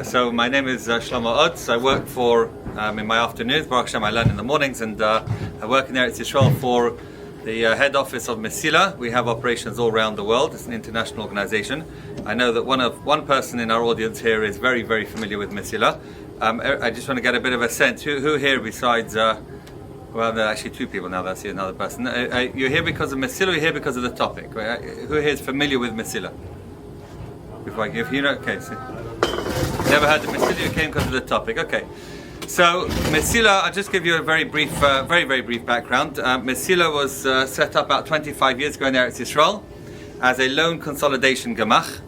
So my name is Shlomo Odze. I work for, in my afternoons, Baruch Hashem I learn in the mornings, and I work in Eretz Yisrael for the head office of Mesila. We have operations all around the world. It's an international organization. I know that one person in our audience here is very, very familiar with Mesila. I just want to get a bit of a sense. Who here besides, well, there are actually two people now, that's another person. You're here because of Mesila, or you're here because of the topic? Right? Who here is familiar with Mesila? Before I give you, okay, so. Never heard of Mesila, you came because of the topic. Okay, so Mesila, I'll just give you a very brief background. Mesila was set up about 25 years ago in Eretz Yisrael as a loan consolidation gemach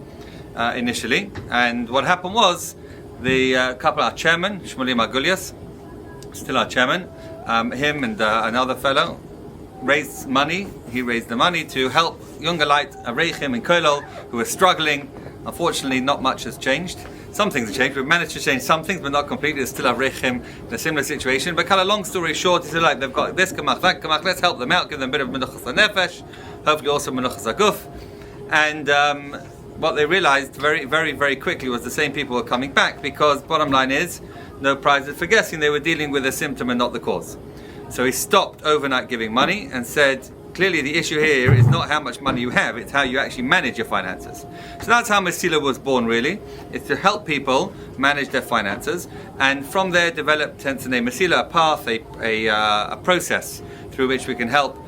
initially. And what happened was, the couple, our chairman, Shmuel Magulias, still our chairman, him and another fellow raised money. He raised the money to help younger light, Areichim and Kolol, who were struggling. Unfortunately, not much has changed. Some things have changed. We've managed to change some things, but not completely. There's still Areichim in a similar situation. But kind of long story short, he said, like, they've got this gemach, that gemach, let's help them out, give them a bit of menuchas hanefesh, hopefully also menuchas haguf. And what they realized very, very, very quickly was the same people were coming back, because bottom line is, no prizes for guessing, they were dealing with a symptom and not the cause. So he stopped overnight giving money and said, clearly the issue here is not how much money you have, it's how you actually manage your finances. So that's how Mesila was born, really. It's to help people manage their finances, and from there developed, hence the name Mesila, a path, a process through which we can help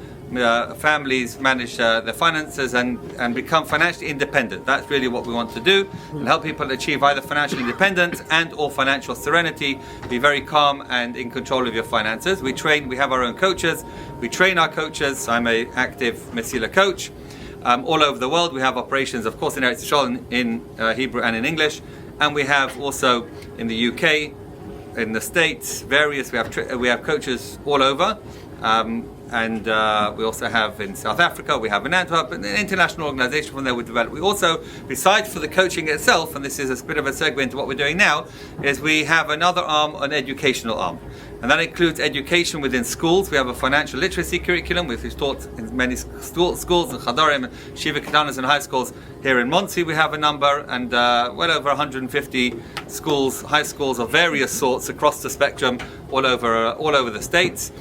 families manage their finances and become financially independent. That's really what we want to do, and help people achieve either financial independence and or financial serenity, be very calm and in control of your finances. We have our own coaches, we train our coaches. I'm an active Mesila coach all over the world. We have operations, of course, in Eretz Yisrael, in Hebrew and in English, and we have also in the UK, in the States, various, we have coaches all over. And we also have in South Africa, we have in Antwerp, an international organization from there we develop. We also, besides for the coaching itself, and this is a bit of a segue into what we're doing now, is we have another arm, an educational arm. And that includes education within schools. We have a financial literacy curriculum, which is taught in many schools and Chadarim and Shiva Kedanas and high schools. Here in Monsey we have a number, and well over 150 schools, high schools of various sorts across the spectrum, all over the states.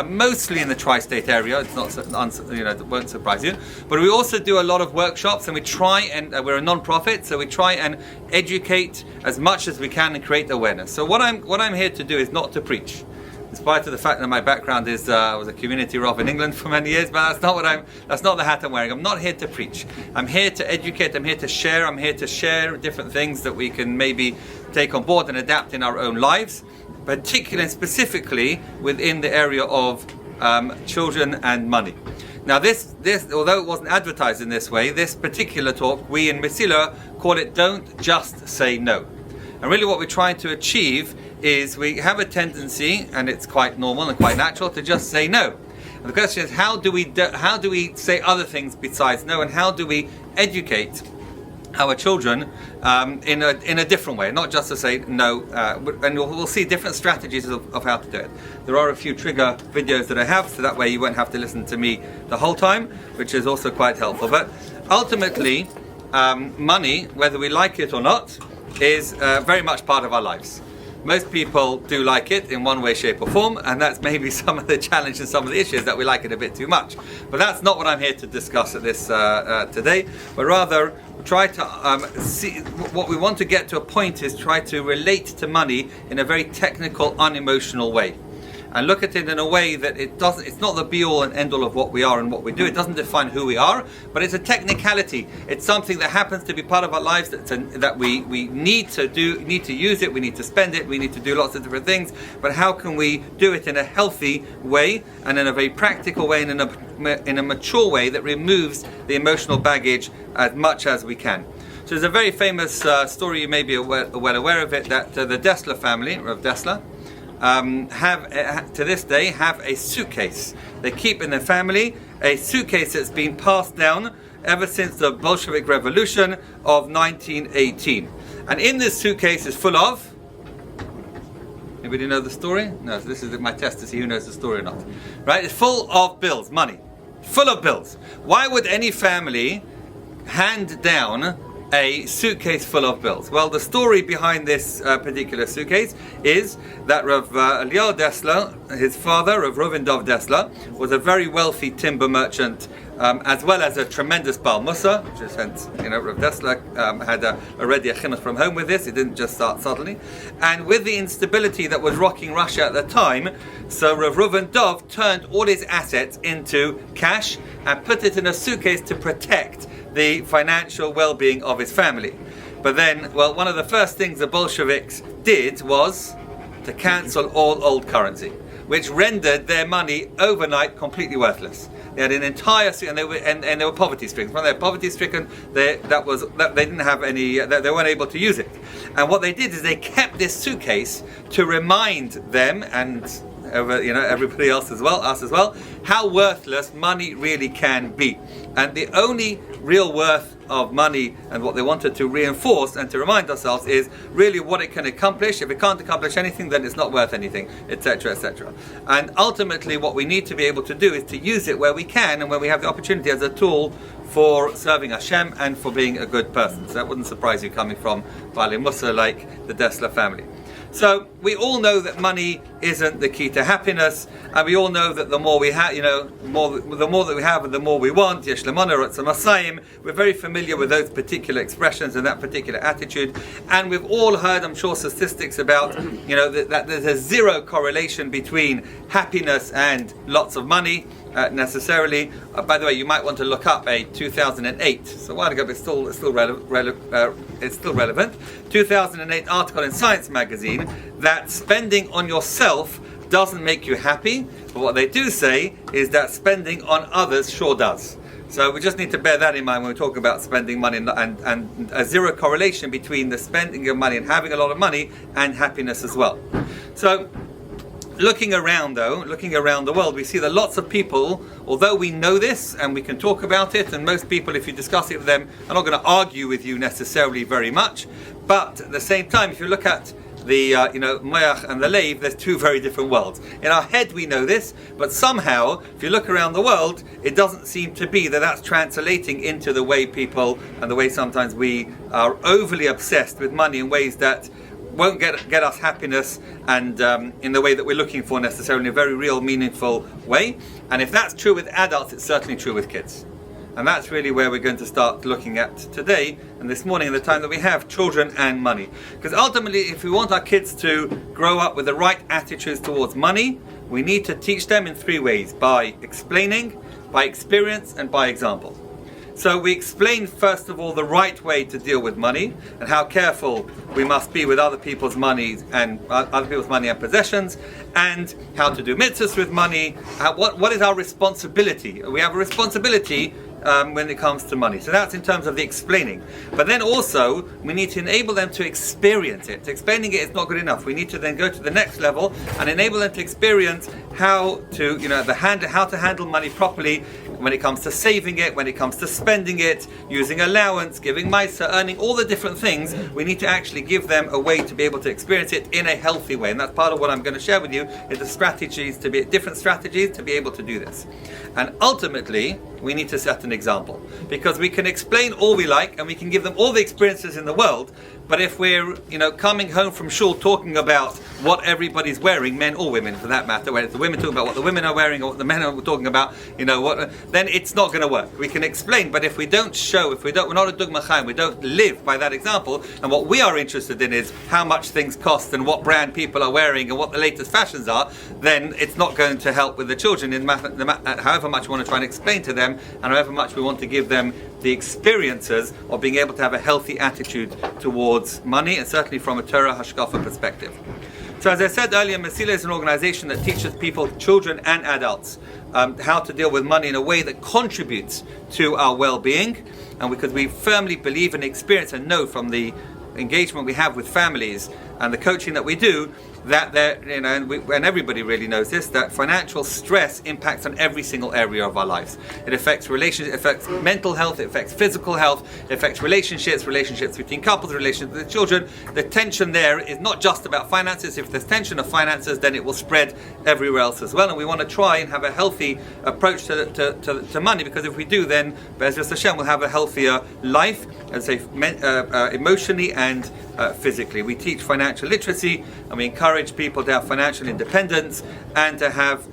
Mostly in the tri-state area. It's not, it won't surprise you. But we also do a lot of workshops, and we try and we're a non-profit, so we try and educate as much as we can and create awareness. So what I'm here to do is not to preach. Despite the fact that my background is I was a community rav in England for many years, but that's not the hat I'm wearing. I'm not here to preach. I'm here to educate. I'm here to share. I'm here to share different things that we can maybe take on board and adapt in our own lives, particularly and specifically within the area of children and money. Now this, although it wasn't advertised in this way, this particular talk, we in Mesila call it "Don't Just Say No." And really what we're trying to achieve is, we have a tendency, and it's quite normal and quite natural, to just say no. And the question is, how do we say other things besides no, and how do we educate our children in a different way, not just to say no, and we'll see different strategies of how to do it. There are a few trigger videos that I have, so that way you won't have to listen to me the whole time, which is also quite helpful. But ultimately, money, whether we like it or not, is very much part of our lives. Most people do like it in one way, shape or form, and that's maybe some of the challenge and some of the issues, that we like it a bit too much. But that's not what I'm here to discuss at this today, but rather try to see what we want to get to. A point is try to relate to money in a very technical, unemotional way, and look at it in a way that it's not the be-all and end-all of what we are and what we do. It doesn't define who we are, but it's a technicality. It's something that happens to be part of our lives, that we need to use it, we need to spend it, we need to do lots of different things, but how can we do it in a healthy way, and in a very practical way, and in a mature way that removes the emotional baggage as much as we can. So there's a very famous story, you may be well aware of it, that the Dessler family, of Dessler, to this day have a suitcase. They keep in their family a suitcase that's been passed down ever since the Bolshevik Revolution of 1918. And in this suitcase is full of... Anybody know the story? No, so this is my test to see who knows the story or not. Right? It's full of bills, money. Full of bills. Why would any family hand down a suitcase full of bills. Well, the story behind this particular suitcase is that Rav Eliyahu Dessler, his father, Rav Reuven Dov Dessler, was a very wealthy timber merchant, as well as a tremendous Baal Mussar, which is hence, Rav Dessler had already a chinuch from home with this. It didn't just start suddenly. And with the instability that was rocking Russia at the time, so Rav Reuven Dov turned all his assets into cash and put it in a suitcase to protect the financial well-being of his family. But then, well, one of the first things the Bolsheviks did was to cancel all old currency, which rendered their money overnight completely worthless. They had an entire and they were poverty-stricken. When they were poverty-stricken, they didn't have any. They weren't able to use it. And what they did is they kept this suitcase to remind them and everybody else as well, us as well, how worthless money really can be. And the only real worth of money and what they wanted to reinforce and to remind ourselves is really what it can accomplish. If it can't accomplish anything, then it's not worth anything, etc., etc. And ultimately what we need to be able to do is to use it where we can and when we have the opportunity as a tool for serving Hashem and for being a good person. So that wouldn't surprise you coming from Baalei Mussar like the Dessler family. So we all know that money isn't the key to happiness, and we all know that the more we have, the more that we have, and the more we want. Yesh lemana rotzeh masayim. We're very familiar with those particular expressions and that particular attitude, and we've all heard, I'm sure, statistics about that there's a zero correlation between happiness and lots of money. Necessarily. By the way, you might want to look up a 2008. So a while ago, but it's still relevant. 2008 article in Science magazine that spending on yourself doesn't make you happy, but what they do say is that spending on others sure does. So we just need to bear that in mind when we talk about spending money and a zero correlation between the spending of money and having a lot of money and happiness as well. So looking around the world, we see that lots of people, although we know this and we can talk about it, and most people, if you discuss it with them, are not going to argue with you necessarily very much. But at the same time, if you look at the Moach and the Leiv, there's two very different worlds. In our head we know this, but somehow, if you look around the world, it doesn't seem to be that that's translating into the way people and the way sometimes we are overly obsessed with money in ways that won't get us happiness and in the way that we're looking for necessarily, in a very real, meaningful way. And if that's true with adults, it's certainly true with kids. And that's really where we're going to start looking at today and this morning, in the time that we have, children and money. Because ultimately, if we want our kids to grow up with the right attitudes towards money, we need to teach them in three ways: by explaining, by experience, and by example. So we explain, first of all, the right way to deal with money and how careful we must be with other people's money and possessions, and how to do mitzvahs with money. What is our responsibility? We have a responsibility when it comes to money. So that's in terms of the explaining. But then also, we need to enable them to experience it. Explaining it is not good enough. We need to then go to the next level and enable them to experience how to, how to handle money properly when it comes to saving it, when it comes to spending it, using allowance, giving maisa, earning, all the different things. We need to actually give them a way to be able to experience it in a healthy way. And that's part of what I'm going to share with you, is the different strategies to be able to do this. And ultimately, we need to set an example, because we can explain all we like and we can give them all the experiences in the world, but if we're coming home from Shul talking about what everybody's wearing, men or women for that matter, whether it's the women talking about what the women are wearing or what the men are talking about, then it's not going to work. We can explain, but if we don't show, we're not a dugma chaim, we don't live by that example, and what we are interested in is how much things cost and what brand people are wearing and what the latest fashions are, then it's not going to help with the children, however much we want to try and explain to them, and however much we want to give them the experiences of being able to have a healthy attitude towards money, and certainly from a Torah Hashkafa perspective. So as I said earlier, Mesila is an organization that teaches people, children and adults, how to deal with money in a way that contributes to our well-being, and because we firmly believe and experience and know from the engagement we have with families and the coaching that we do, that and everybody really knows this, that financial stress impacts on every single area of our lives. It affects relationships, it affects mental health, it affects physical health, it affects relationships between couples, relationships with children. The tension there is not just about finances. If there's tension of finances, then it will spread everywhere else as well. And we want to try and have a healthy approach to money, because if we do, then Bais Medrash Ohr will have a healthier life, as I say, emotionally and physically. We teach financial literacy, and we encourage people to have financial independence and to have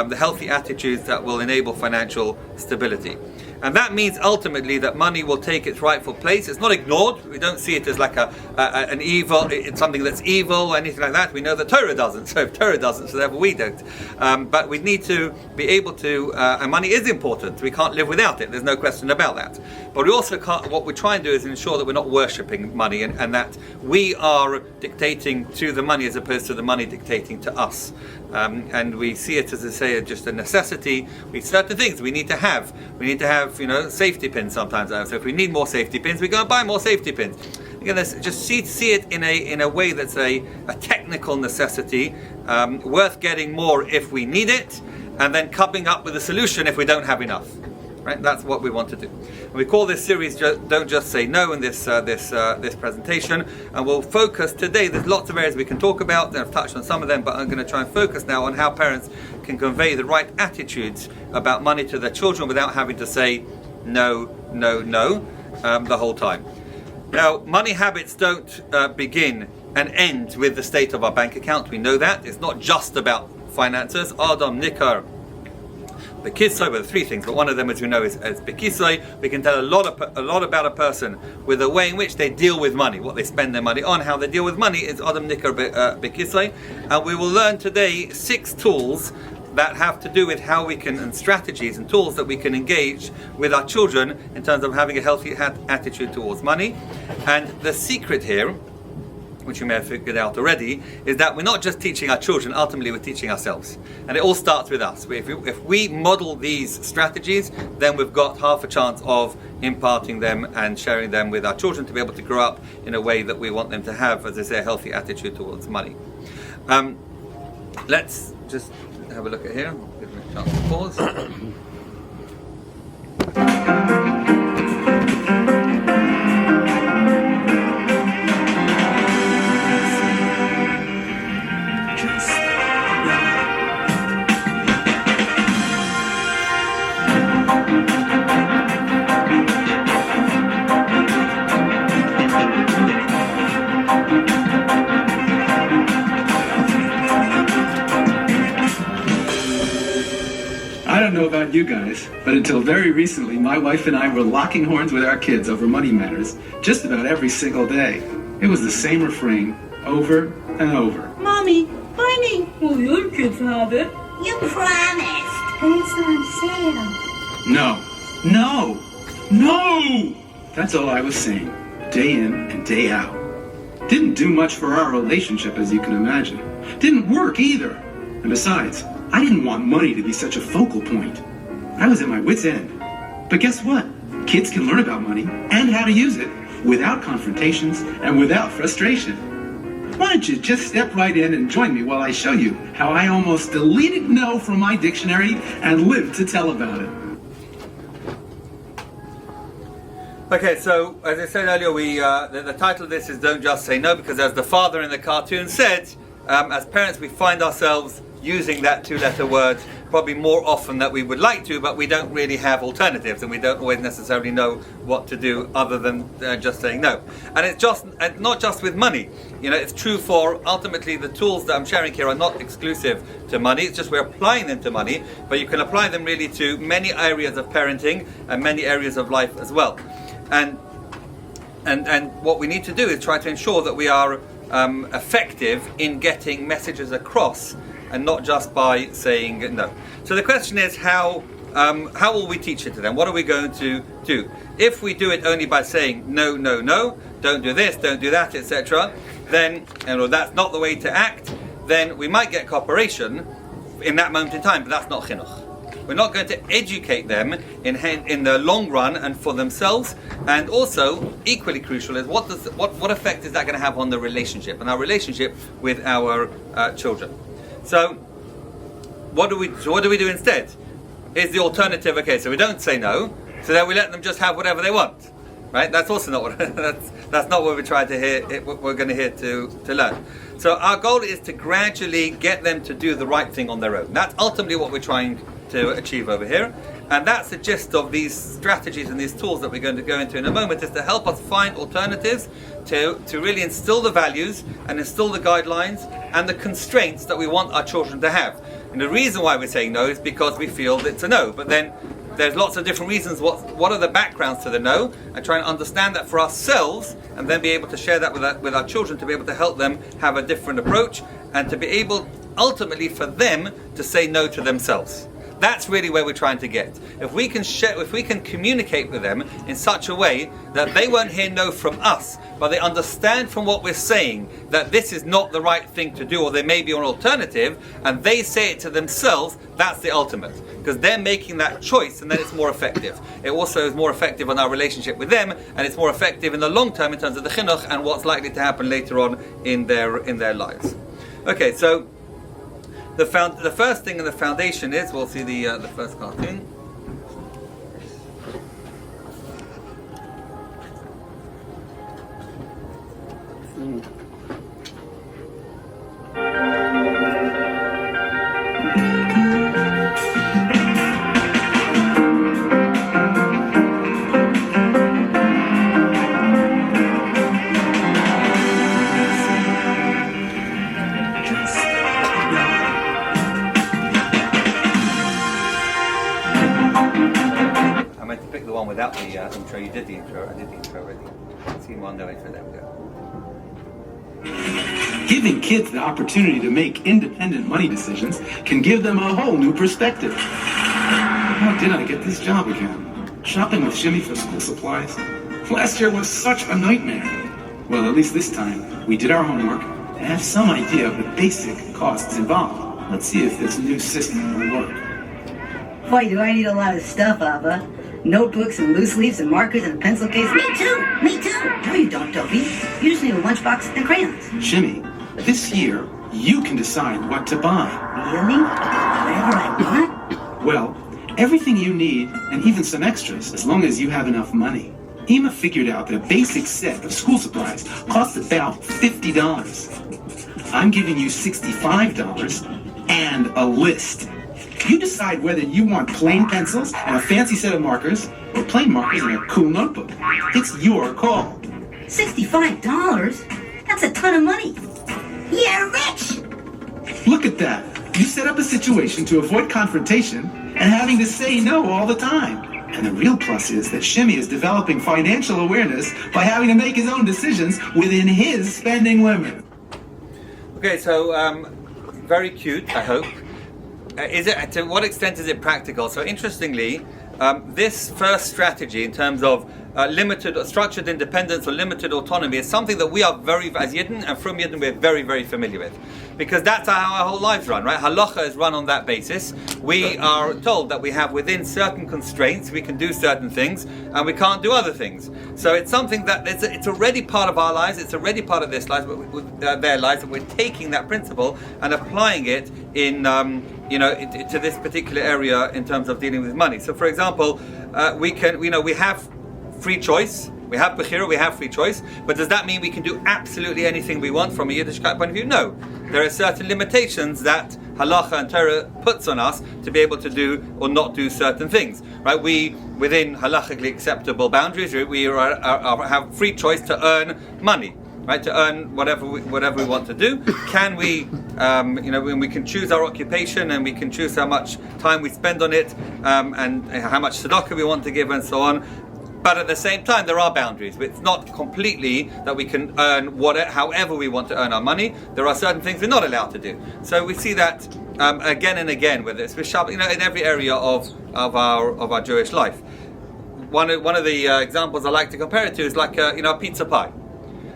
the healthy attitudes that will enable financial stability. And that means ultimately that money will take its rightful place. It's not ignored. We don't see it as like an evil, it's something that's evil or anything like that. We know that Torah doesn't. So if Torah doesn't, so therefore we don't. But we need to be able to, and money is important. We can't live without it. There's no question about that. But we also can't, what we try and do is ensure that we're not worshipping money, and that we are dictating to the money as opposed to the money dictating to us. And we see it, as I say, just a necessity. Certain things we need to have. We need to have, safety pins sometimes. So if we need more safety pins, we go and buy more safety pins. Again, just see it in a way that's a technical necessity, worth getting more if we need it, and then coming up with a solution if we don't have enough. Right? That's what we want to do. And we call this series "Don't Just Say No" in this presentation, and we'll focus today. There's lots of areas we can talk about, and I've touched on some of them, but I'm going to try and focus now on how parents can convey the right attitudes about money to their children without having to say no, no, no the whole time. Now, money habits don't begin and end with the state of our bank account. We know that. It's not just about finances. Adam, Nikar, Bekisai, well, three things, but one of them, as we know, is Bekisai. We can tell a lot about a person with the way in which they deal with money, what they spend their money on, how they deal with money is Adam Nikar Bekisai. And we will learn today 6 tools that have to do with how we can, and strategies and tools that we can engage with our children in terms of having a healthy attitude towards money. And the secret here, which you may have figured out already, is that we're not just teaching our children, ultimately we're teaching ourselves. And it all starts with us. If we model these strategies, then we've got half a chance of imparting them and sharing them with our children to be able to grow up in a way that we want them to have, as I say, a healthy attitude towards money. Let's just have a look at here. Give me a chance to pause. I don't know about you guys, but until very recently, my wife and I were locking horns with our kids over money matters just about every single day. It was the same refrain, over and over. Mommy, buy me. Well, your kids have it. You promised. And it's on sale. No! That's all I was saying, day in and day out. Didn't do much for our relationship, as you can imagine. Didn't work either. And besides, I didn't want money to be such a focal point. I was at my wit's end. But guess what? Kids can learn about money and how to use it without confrontations and without frustration. Why don't you just step right in and join me while I show you how I almost deleted no from my dictionary and lived to tell about it. Okay, so as I said earlier, the title of this is "Don't Just Say No," because as the father in the cartoon said, as parents we find ourselves using that 2-letter word probably more often than we would like to, but we don't really have alternatives, and we don't always necessarily know what to do other than just saying no. And it's just not just with money. It's true for, ultimately, the tools that I'm sharing here are not exclusive to money. It's just we're applying them to money, but you can apply them really to many areas of parenting and many areas of life as well. And what we need to do is try to ensure that we are effective in getting messages across, and not just by saying no. So the question is, how will we teach it to them? What are we going to do? If we do it only by saying no, no, no, don't do this, don't do that, etc., then, that's not the way to act, then we might get cooperation in that moment in time, but that's not chinuch. We're not going to educate them in the long run and for themselves. And also, equally crucial is what effect is that going to have on the relationship and our relationship with our children. So, what do we do instead? Here's the alternative. Okay, so we don't say no, so then we let them just have whatever they want. Right? That's also not what that's not what we're trying to hear. We're going to hear to learn. So our goal is to gradually get them to do the right thing on their own. That's ultimately what we're trying to achieve over here, and that's the gist of these strategies and these tools that we're going to go into in a moment. Is to help us find alternatives to really instill the values and instill the guidelines and the constraints that we want our children to have. And the reason why we're saying no is because we feel that it's a no, but then there's lots of different reasons. What are the backgrounds to the no, and try and understand that for ourselves, and then be able to share that with our children, to be able to help them have a different approach, and to be able ultimately for them to say no to themselves. That's really where we're trying to get. If we can communicate with them in such a way that they won't hear no from us, but they understand from what we're saying that this is not the right thing to do, or there may be an alternative, and they say it to themselves, that's the ultimate. Because they're making that choice, and then it's more effective. It also is more effective on our relationship with them, and it's more effective in the long term in terms of the chinuch and what's likely to happen later on in their lives. Okay, so the first thing in the foundation is, we'll see the first cartoon. Without the intro, you did the intro. I did the intro already. See one, no intro. There we go. Giving kids the opportunity to make independent money decisions can give them a whole new perspective. How did I get this job again? Shopping with Shimmy for school supplies? Last year was such a nightmare. Well, at least this time, we did our homework and have some idea of the basic costs involved. Let's see if this new system will work. Boy, do I need a lot of stuff, Abba. Notebooks and loose leaves and markers and a pencil case. Me too. No, you don't, Dopey. You just need a lunchbox and crayons. Shimmy, this year, you can decide what to buy. Really? Whatever I want? Well, everything you need, and even some extras, as long as you have enough money. Ema figured out that a basic set of school supplies costs about $50. I'm giving you $65 and a list. You decide whether you want plain pencils and a fancy set of markers, or plain markers and a cool notebook. It's your call. $65? That's a ton of money. You're rich. Look at that. You set up a situation to avoid confrontation and having to say no all the time. And the real plus is that Shimmy is developing financial awareness by having to make his own decisions within his spending limit. Okay, so very cute, I hope. To what extent is it practical? So interestingly, this first strategy in terms of limited or structured independence or limited autonomy is something that we are as Yidden and from Yidden we're very, very familiar with. Because that's how our whole lives run, right? Halacha is run on that basis. We are told that we have within certain constraints, we can do certain things and we can't do other things. So it's something that it's already part of our lives, it's already part of this life, their lives, and we're taking that principle and applying it in to this particular area in terms of dealing with money. So for example, we have free choice. We have bechira, we have free choice, but does that mean we can do absolutely anything we want from a Yiddishkeit point of view? No. There are certain limitations that halacha and Torah puts on us to be able to do or not do certain things. Right? We, within halachically acceptable boundaries, we have free choice to earn money. Right, to earn whatever we want to do. Can we, when we can choose our occupation and we can choose how much time we spend on it, and how much tzedakah we want to give, and so on. But at the same time, there are boundaries. It's not completely that we can earn however we want to earn our money. There are certain things we're not allowed to do. So we see that again and again, whether it's with Shabbat, in every area of our Jewish life. One of the examples I like to compare it to is like a pizza pie.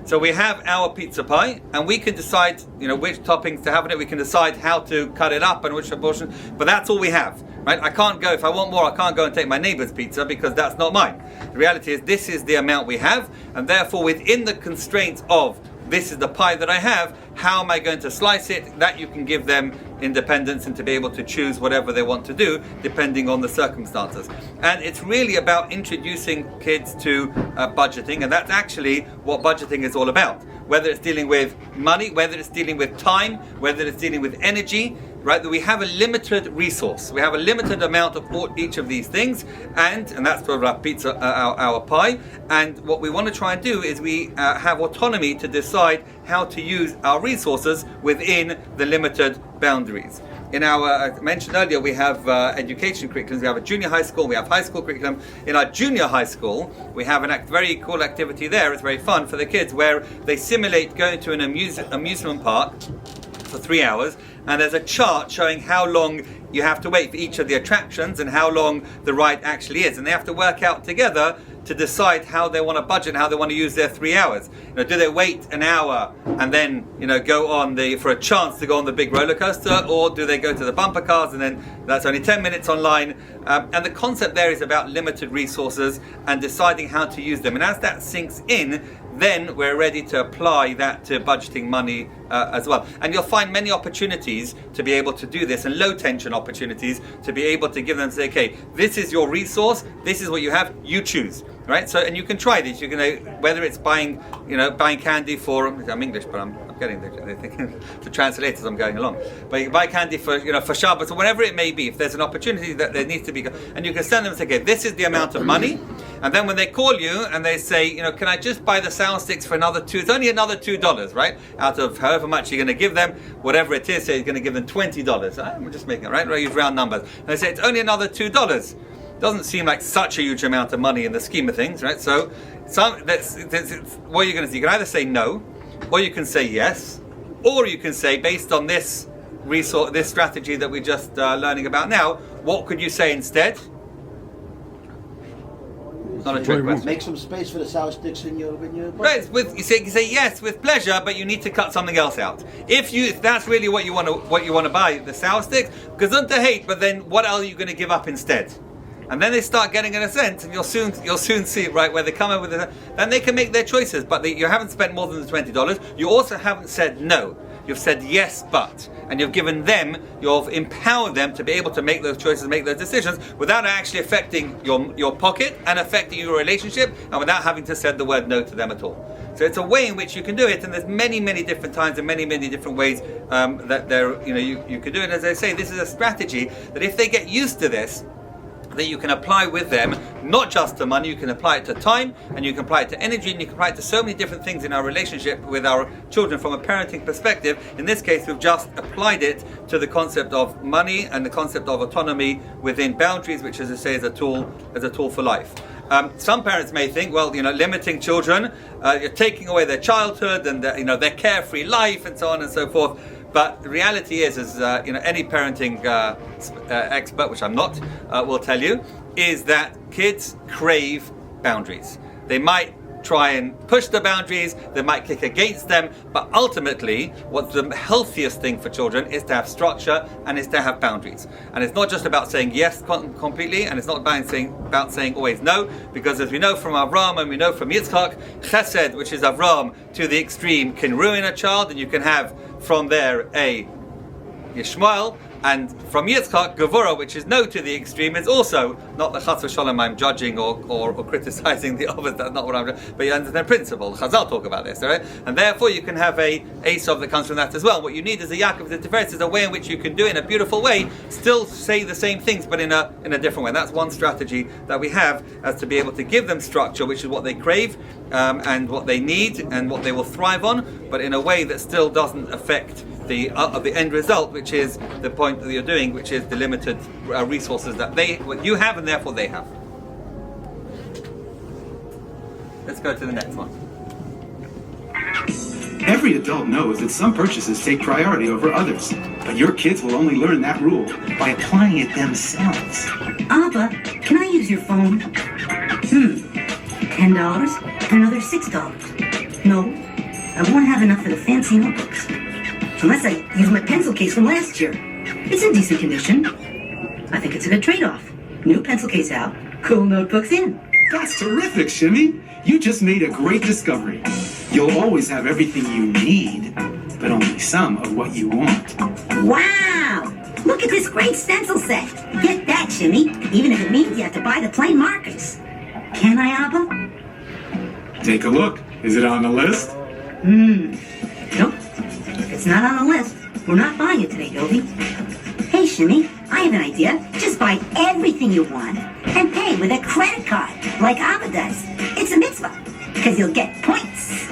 So we have our pizza pie, and we can decide, which toppings to have in it. We can decide how to cut it up and which proportion, but that's all we have, right? I can't go, if I want more, I can't go and take my neighbor's pizza because that's not mine. The reality is this is the amount we have, and therefore within the constraints of this is the pie that I have, how am I going to slice it? That you can give them independence and to be able to choose whatever they want to do depending on the circumstances. And it's really about introducing kids to budgeting, and that's actually what budgeting is all about. Whether it's dealing with money, whether it's dealing with time, whether it's dealing with energy, right? That we have a limited resource. We have a limited amount of each of these things, and that's for our pizza, our pie. And what we want to try and do is we have autonomy to decide how to use our resources within the limited boundaries. In our, I mentioned earlier, we have education curriculums. We have a junior high school, we have high school curriculum. In our junior high school, we have a very cool activity there. It's very fun for the kids where they simulate going to an amusement park for 3 hours, and there's a chart showing how long you have to wait for each of the attractions and how long the ride actually is. And they have to work out together to decide how they want to budget and how they want to use their 3 hours. Do they wait an hour and then go on for a chance to go on the big roller coaster, or do they go to the bumper cars and then that's only 10 minutes online? And the concept there is about limited resources and deciding how to use them. And as that sinks in, then we're ready to apply that to budgeting money as well. And you'll find many opportunities to be able to do this, and low tension opportunities to be able to give them, say, okay, this is your resource, this is what you have, you choose. Right, so and you can try this. You can whether it's buying candy for. I'm English, but I'm getting the translators. I'm going along. But you can buy candy for for Shabbos or whatever it may be. If there's an opportunity that there needs to be, and you can send them and say, okay, this is the amount of money. And then when they call you and they say, can I just buy the sound sticks for another $2? It's only another $2, right? Out of however much you're going to give them, whatever it is, say you're going to give them $20. I'm just making it right. Use round numbers. And they say it's only another $2. Doesn't seem like such a huge amount of money in the scheme of things, right? So, what you're going to do, you can either say no, or you can say yes, or you can say, based on this resource, this strategy that we're just learning about now, what could you say instead? Not a trick question. Make some space for the sour sticks in your right. You say yes with pleasure, but you need to cut something else out. If that's really what you want to buy, the sour sticks, gesund to hate. But then what are you going to give up instead? And then they start getting in a sense, and you'll soon see, right, where they come in with it. Then they can make their choices, but you haven't spent more than the $20. You also haven't said no. You've said yes, but, and you've given them, you've empowered them to be able to make those choices, make those decisions, without actually affecting your pocket and affecting your relationship, and without having to say the word no to them at all. So it's a way in which you can do it, and there's many, many different times and many, many different ways that you can do it. As I say, this is a strategy that if they get used to this, that you can apply with them, not just to money, you can apply it to time, and you can apply it to energy, and you can apply it to so many different things in our relationship with our children from a parenting perspective. In this case, we've just applied it to the concept of money and the concept of autonomy within boundaries, which, as I say, is a tool for life. Some parents may think, well, limiting children, you're taking away their childhood and their carefree life and so on and so forth. But the reality is any parenting expert, which I'm not, will tell you, is that kids crave boundaries. They might try and push the boundaries, they might kick against them, but ultimately, what's the healthiest thing for children is to have structure and is to have boundaries. And it's not just about saying yes completely, and it's not about saying always no, because as we know from Avram and we know from Yitzchak, Chesed, which is Avram, to the extreme, can ruin a child, and you can have from there a Yishmael, and from Yitzchak, Gevurah, which is no to the extreme, is also not the Chas v'Shalom I'm judging or criticizing the others. That's not what I'm doing. But you understand the principle. Chazal talk about this, right? And therefore you can have a Esav that comes from that as well. What you need is a Yaakov the Tiferet, is a way in which you can do it in a beautiful way, still say the same things, but in a different way. That's one strategy that we have, as to be able to give them structure, which is what they crave, and what they need, and what they will thrive on, but in a way that still doesn't affect the end result, which is the point that you're doing, which is the limited resources that you have and therefore they have. Let's go to the next one. Every adult knows that some purchases take priority over others, but your kids will only learn that rule by applying it themselves. Abba, can I use your phone? $10 and another $6. No, I won't have enough for the fancy notebooks. Unless I use my pencil case from last year. It's in decent condition. I think it's a good trade-off. New pencil case out, cool notebooks in. That's terrific, Shimmy. You just made a great discovery. You'll always have everything you need, but only some of what you want. Wow! Look at this great stencil set. Get that, Shimmy, even if it means you have to buy the plain markers. Can I, Abba? Take a look. Is it on the list? Nope. If it's not on the list, we're not buying it today, Dovey. Hey, Shimmy, I have an idea. Just buy everything you want and pay with a credit card, like Abba does. It's a mitzvah, because you'll get points.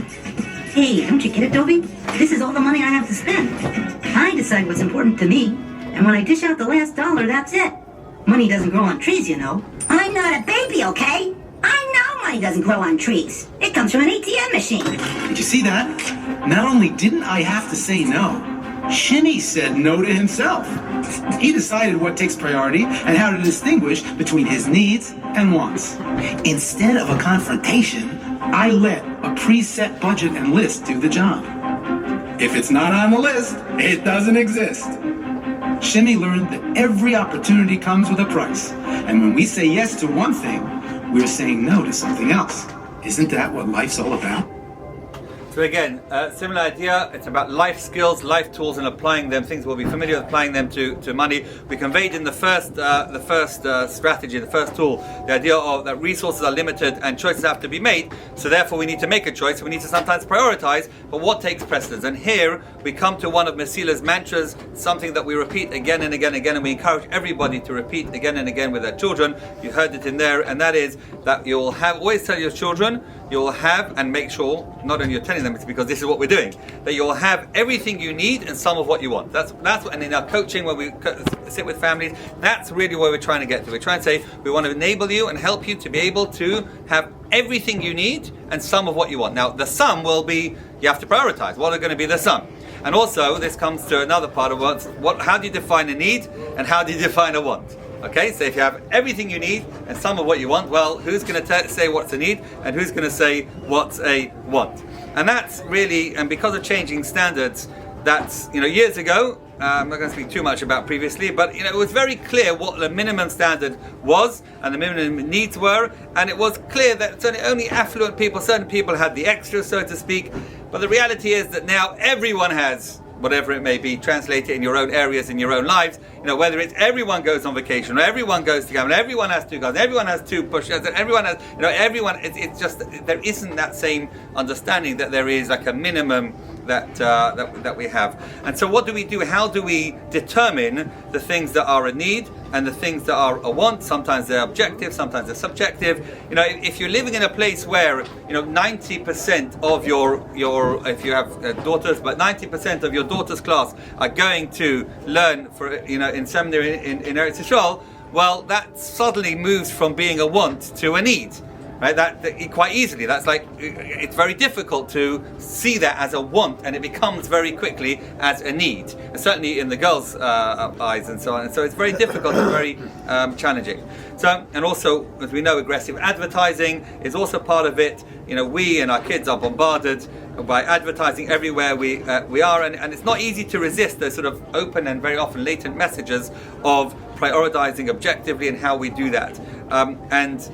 Hey, don't you get it, Dovey? This is all the money I have to spend. I decide what's important to me, and when I dish out the last dollar, that's it. Money doesn't grow on trees, you know. I'm not a baby, okay? I know money doesn't grow on trees. It comes from an ATM machine. Did you see that? Not only didn't I have to say no, Shimmy said no to himself. He decided what takes priority and how to distinguish between his needs and wants. Instead of a confrontation, I let a preset budget and list do the job. If it's not on the list, it doesn't exist. Shimmy learned that every opportunity comes with a price. And when we say yes to one thing, we're saying no to something else. Isn't that what life's all about? So again, similar idea. It's about life skills, life tools, and applying them. Things we'll be familiar with, applying them to money. We conveyed in the first strategy, the first tool, the idea of that resources are limited and choices have to be made. So therefore, we need to make a choice. We need to sometimes prioritize. But what takes precedence? And here we come to one of Mesila's mantras, something that we repeat again and again and again, and we encourage everybody to repeat again and again with their children. You heard it in there, and that is that you'll have always tell your children. You'll have, and make sure, not only you're telling them, it's because this is what we're doing, that you'll have everything you need and some of what you want. That's what, and in our coaching, when we sit with families, that's really where we're trying to get to. We're trying to say, we want to enable you and help you to be able to have everything you need and some of what you want. Now, the sum will be, you have to prioritize. What are going to be the sum? And also, this comes to another part of how do you define a need and how do you define a want? Okay, so if you have everything you need and some of what you want, well, who's going to say what's a need and who's going to say what's a want? And that's really, and because of changing standards, that's, years ago, I'm not going to speak too much about previously, but it was very clear what the minimum standard was and the minimum needs were, and it was clear that only affluent people, certain people had the extra, so to speak, but the reality is that now everyone has whatever it may be, translate it in your own areas, in your own lives. Whether it's everyone goes on vacation, or everyone goes to camp, and everyone has 2 guns, everyone has 2 push-ups, and everyone has, everyone. It's just there isn't that same understanding that there is like a minimum that we have. And so, what do we do? How do we determine the things that are a need and the things that are a want? Sometimes they're objective, sometimes they're subjective. If you're living in a place where 90% of your if you have daughters, but 90% of your daughter's class are going to learn in seminary in Eretz Yisrael, well, that suddenly moves from being a want to a need. Right, that quite easily. That's like, it's very difficult to see that as a want, and it becomes very quickly as a need, and certainly in the girls' eyes and so on. And so it's very difficult and very challenging. So, and also, as we know, aggressive advertising is also part of it. We and our kids are bombarded by advertising everywhere we are, and it's not easy to resist those sort of open and very often latent messages of prioritizing objectively and how we do that. And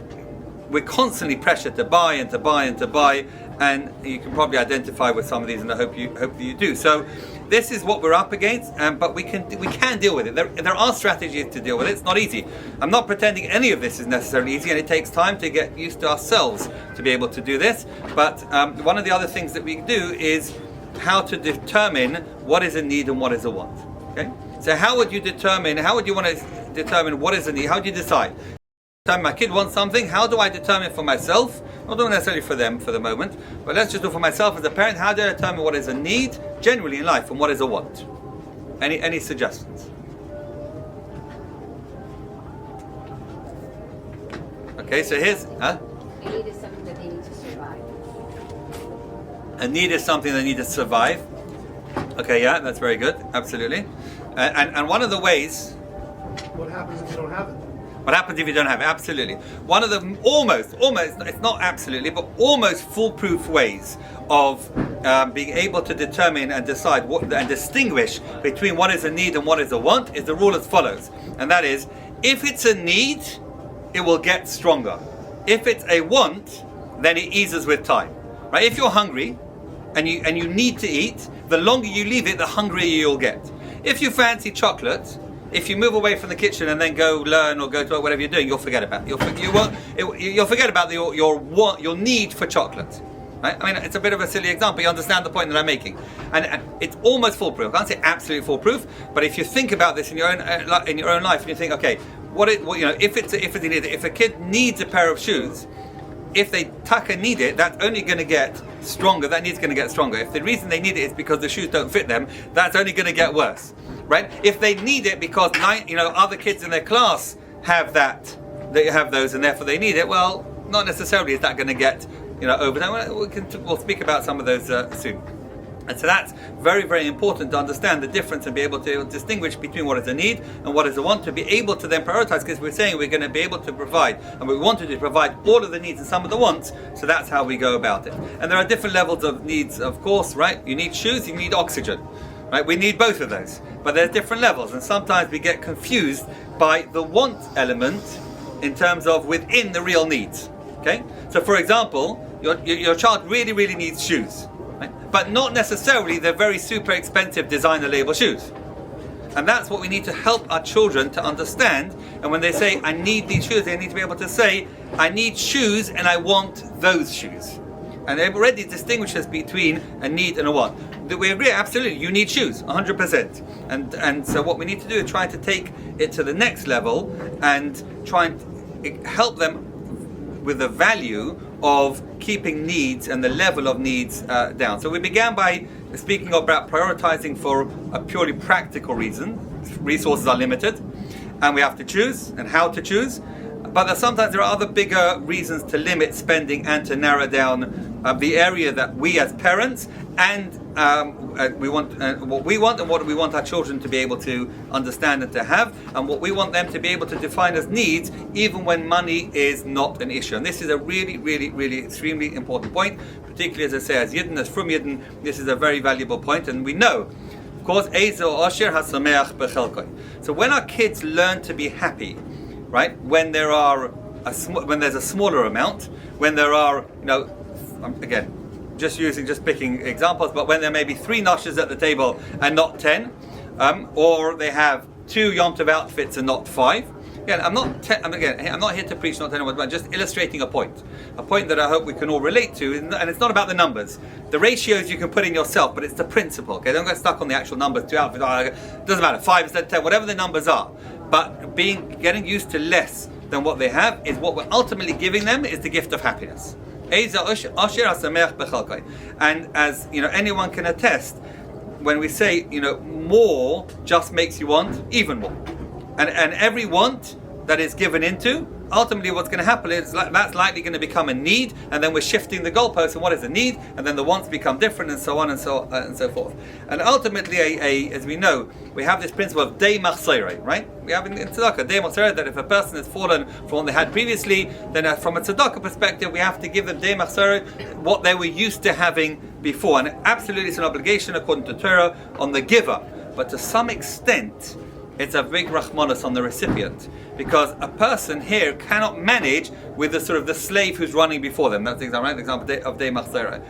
we're constantly pressured to buy and to buy and to buy, and you can probably identify with some of these, and I hope you do. So this is what we're up against, but we can deal with it. There are strategies to deal with it. It's not easy. I'm not pretending any of this is necessarily easy, and it takes time to get used to ourselves to be able to do this. But one of the other things that we do is how to determine what is a need and what is a want. Okay. So how would you want to determine what is a need? How do you decide? Time my kid wants something, how do I determine for myself, not necessarily for them for the moment, but let's just do for myself as a parent, how do I determine what is a need generally in life and what is a want? Any suggestions? Okay, so here's A need is something that they need to survive. A need is something they need to survive. Okay, yeah, that's very good, absolutely. And one of the ways... What happens if you don't have it? What happens if you don't have it? Absolutely. One of the almost, it's not absolutely, but almost foolproof ways of being able to determine and decide and distinguish between what is a need and what is a want is the rule as follows, and that is, if it's a need, it will get stronger. If it's a want, then it eases with time. Right? If you're hungry and you need to eat, the longer you leave it, the hungrier you'll get. If you fancy chocolate, if you move away from the kitchen and then go learn or go to whatever you're doing, you'll forget about it. You'll forget about your need for chocolate. Right? I mean, it's a bit of a silly example. You understand the point that I'm making, and it's almost foolproof. I can't say absolutely foolproof, but if you think about this in your own life, and you think, okay, if a kid needs a pair of shoes, if they taka need it, that's only going to get stronger. That need's going to get stronger. If the reason they need it is because the shoes don't fit them, that's only going to get worse, right? If they need it because other kids in their class have those, and therefore they need it, well, not necessarily is that going to get over time. We'll speak about some of those soon. And so that's very, very important to understand the difference and be able to distinguish between what is a need and what is a want, to be able to then prioritize, because we're saying we're going to be able to provide, and we wanted to provide all of the needs and some of the wants, so that's how we go about it. And there are different levels of needs, of course, right? You need shoes, you need oxygen, right? We need both of those, but there's different levels, and sometimes we get confused by the want element in terms of within the real needs. Okay? So for example, your child really, really needs shoes, right? But not necessarily the very super expensive designer label shoes. And that's what we need to help our children to understand. And when they say, I need these shoes, they need to be able to say, I need shoes and I want those shoes. And it already distinguishes between a need and a want. We agree, absolutely, you need shoes, 100%. And so what we need to do is try to take it to the next level and try and help them with the value of keeping needs and the level of needs down. So we began by speaking about prioritizing for a purely practical reason. Resources are limited and we have to choose, and how to choose. But sometimes there are other bigger reasons to limit spending and to narrow down the area that we as parents and we want what we want, and what we want our children to be able to understand and to have, and what we want them to be able to define as needs, even when money is not an issue. And this is a really, really, really extremely important point, particularly as I say, as Yidden, as from Yidden, this is a very valuable point. And we know, of course, so when our kids learn to be happy, right, when there's a smaller amount, when there are, again, just picking examples, but when there may be 3 noshes at the table and not 10, or they have 2 Yom Tov outfits and not 5. Again, I'm not here to preach, not to anyone, but just illustrating a point that I hope we can all relate to. And it's not about the numbers, the ratios you can put in yourself, but it's the principle. Okay, don't get stuck on the actual numbers. 2 outfits, it doesn't matter. 5 instead of 10, whatever the numbers are. But getting used to less than what they have is what we're ultimately giving them, is the gift of happiness. And as anyone can attest, when we say more just makes you want even more, and every want that is given into, ultimately what's going to happen is that's likely going to become a need, and then we're shifting the goalposts, and what is a need, and then the wants become different, and so on and so forth. And ultimately, as we know, we have this principle of dei machzorah, right? We have in tzedakah dei machzorah, that if a person has fallen from what they had previously, then from a tzedakah perspective, we have to give them dei machzorah, what they were used to having before. And absolutely, it's an obligation according to Torah on the giver, but to some extent, it's a big rachmanos on the recipient, because a person here cannot manage with the slave who's running before them. That's the example of dei machzorah.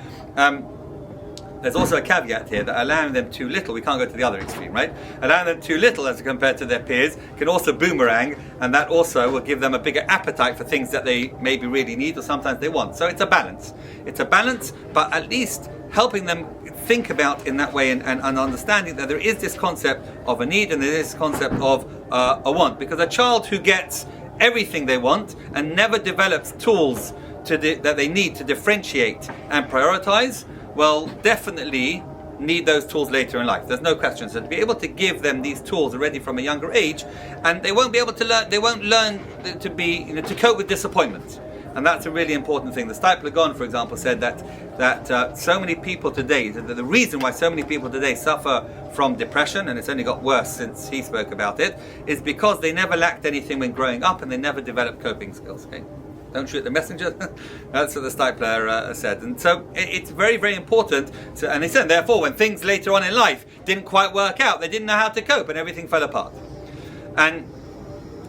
There's also a caveat here that allowing them too little, we can't go to the other extreme, right? Allowing them too little as compared to their peers can also boomerang, and that also will give them a bigger appetite for things that they maybe really need or sometimes they want. So it's a balance. It's a balance, but at least helping them think about in that way and understanding that there is this concept of a need and there is this concept of a want. Because a child who gets everything they want and never develops tools that they need to differentiate and prioritize, will definitely need those tools later in life. There's no question. So to be able to give them these tools already from a younger age, and they won't be able to learn. They won't learn to cope with disappointment. And that's a really important thing. The Stipler Gon, for example, said that so many people today, the reason why so many people today suffer from depression, and it's only got worse since he spoke about it, is because they never lacked anything when growing up and they never developed coping skills. Okay? Don't shoot the messenger. That's what the Stipler said. And so it's very, very important. And he said, therefore, when things later on in life didn't quite work out, they didn't know how to cope, and everything fell apart. And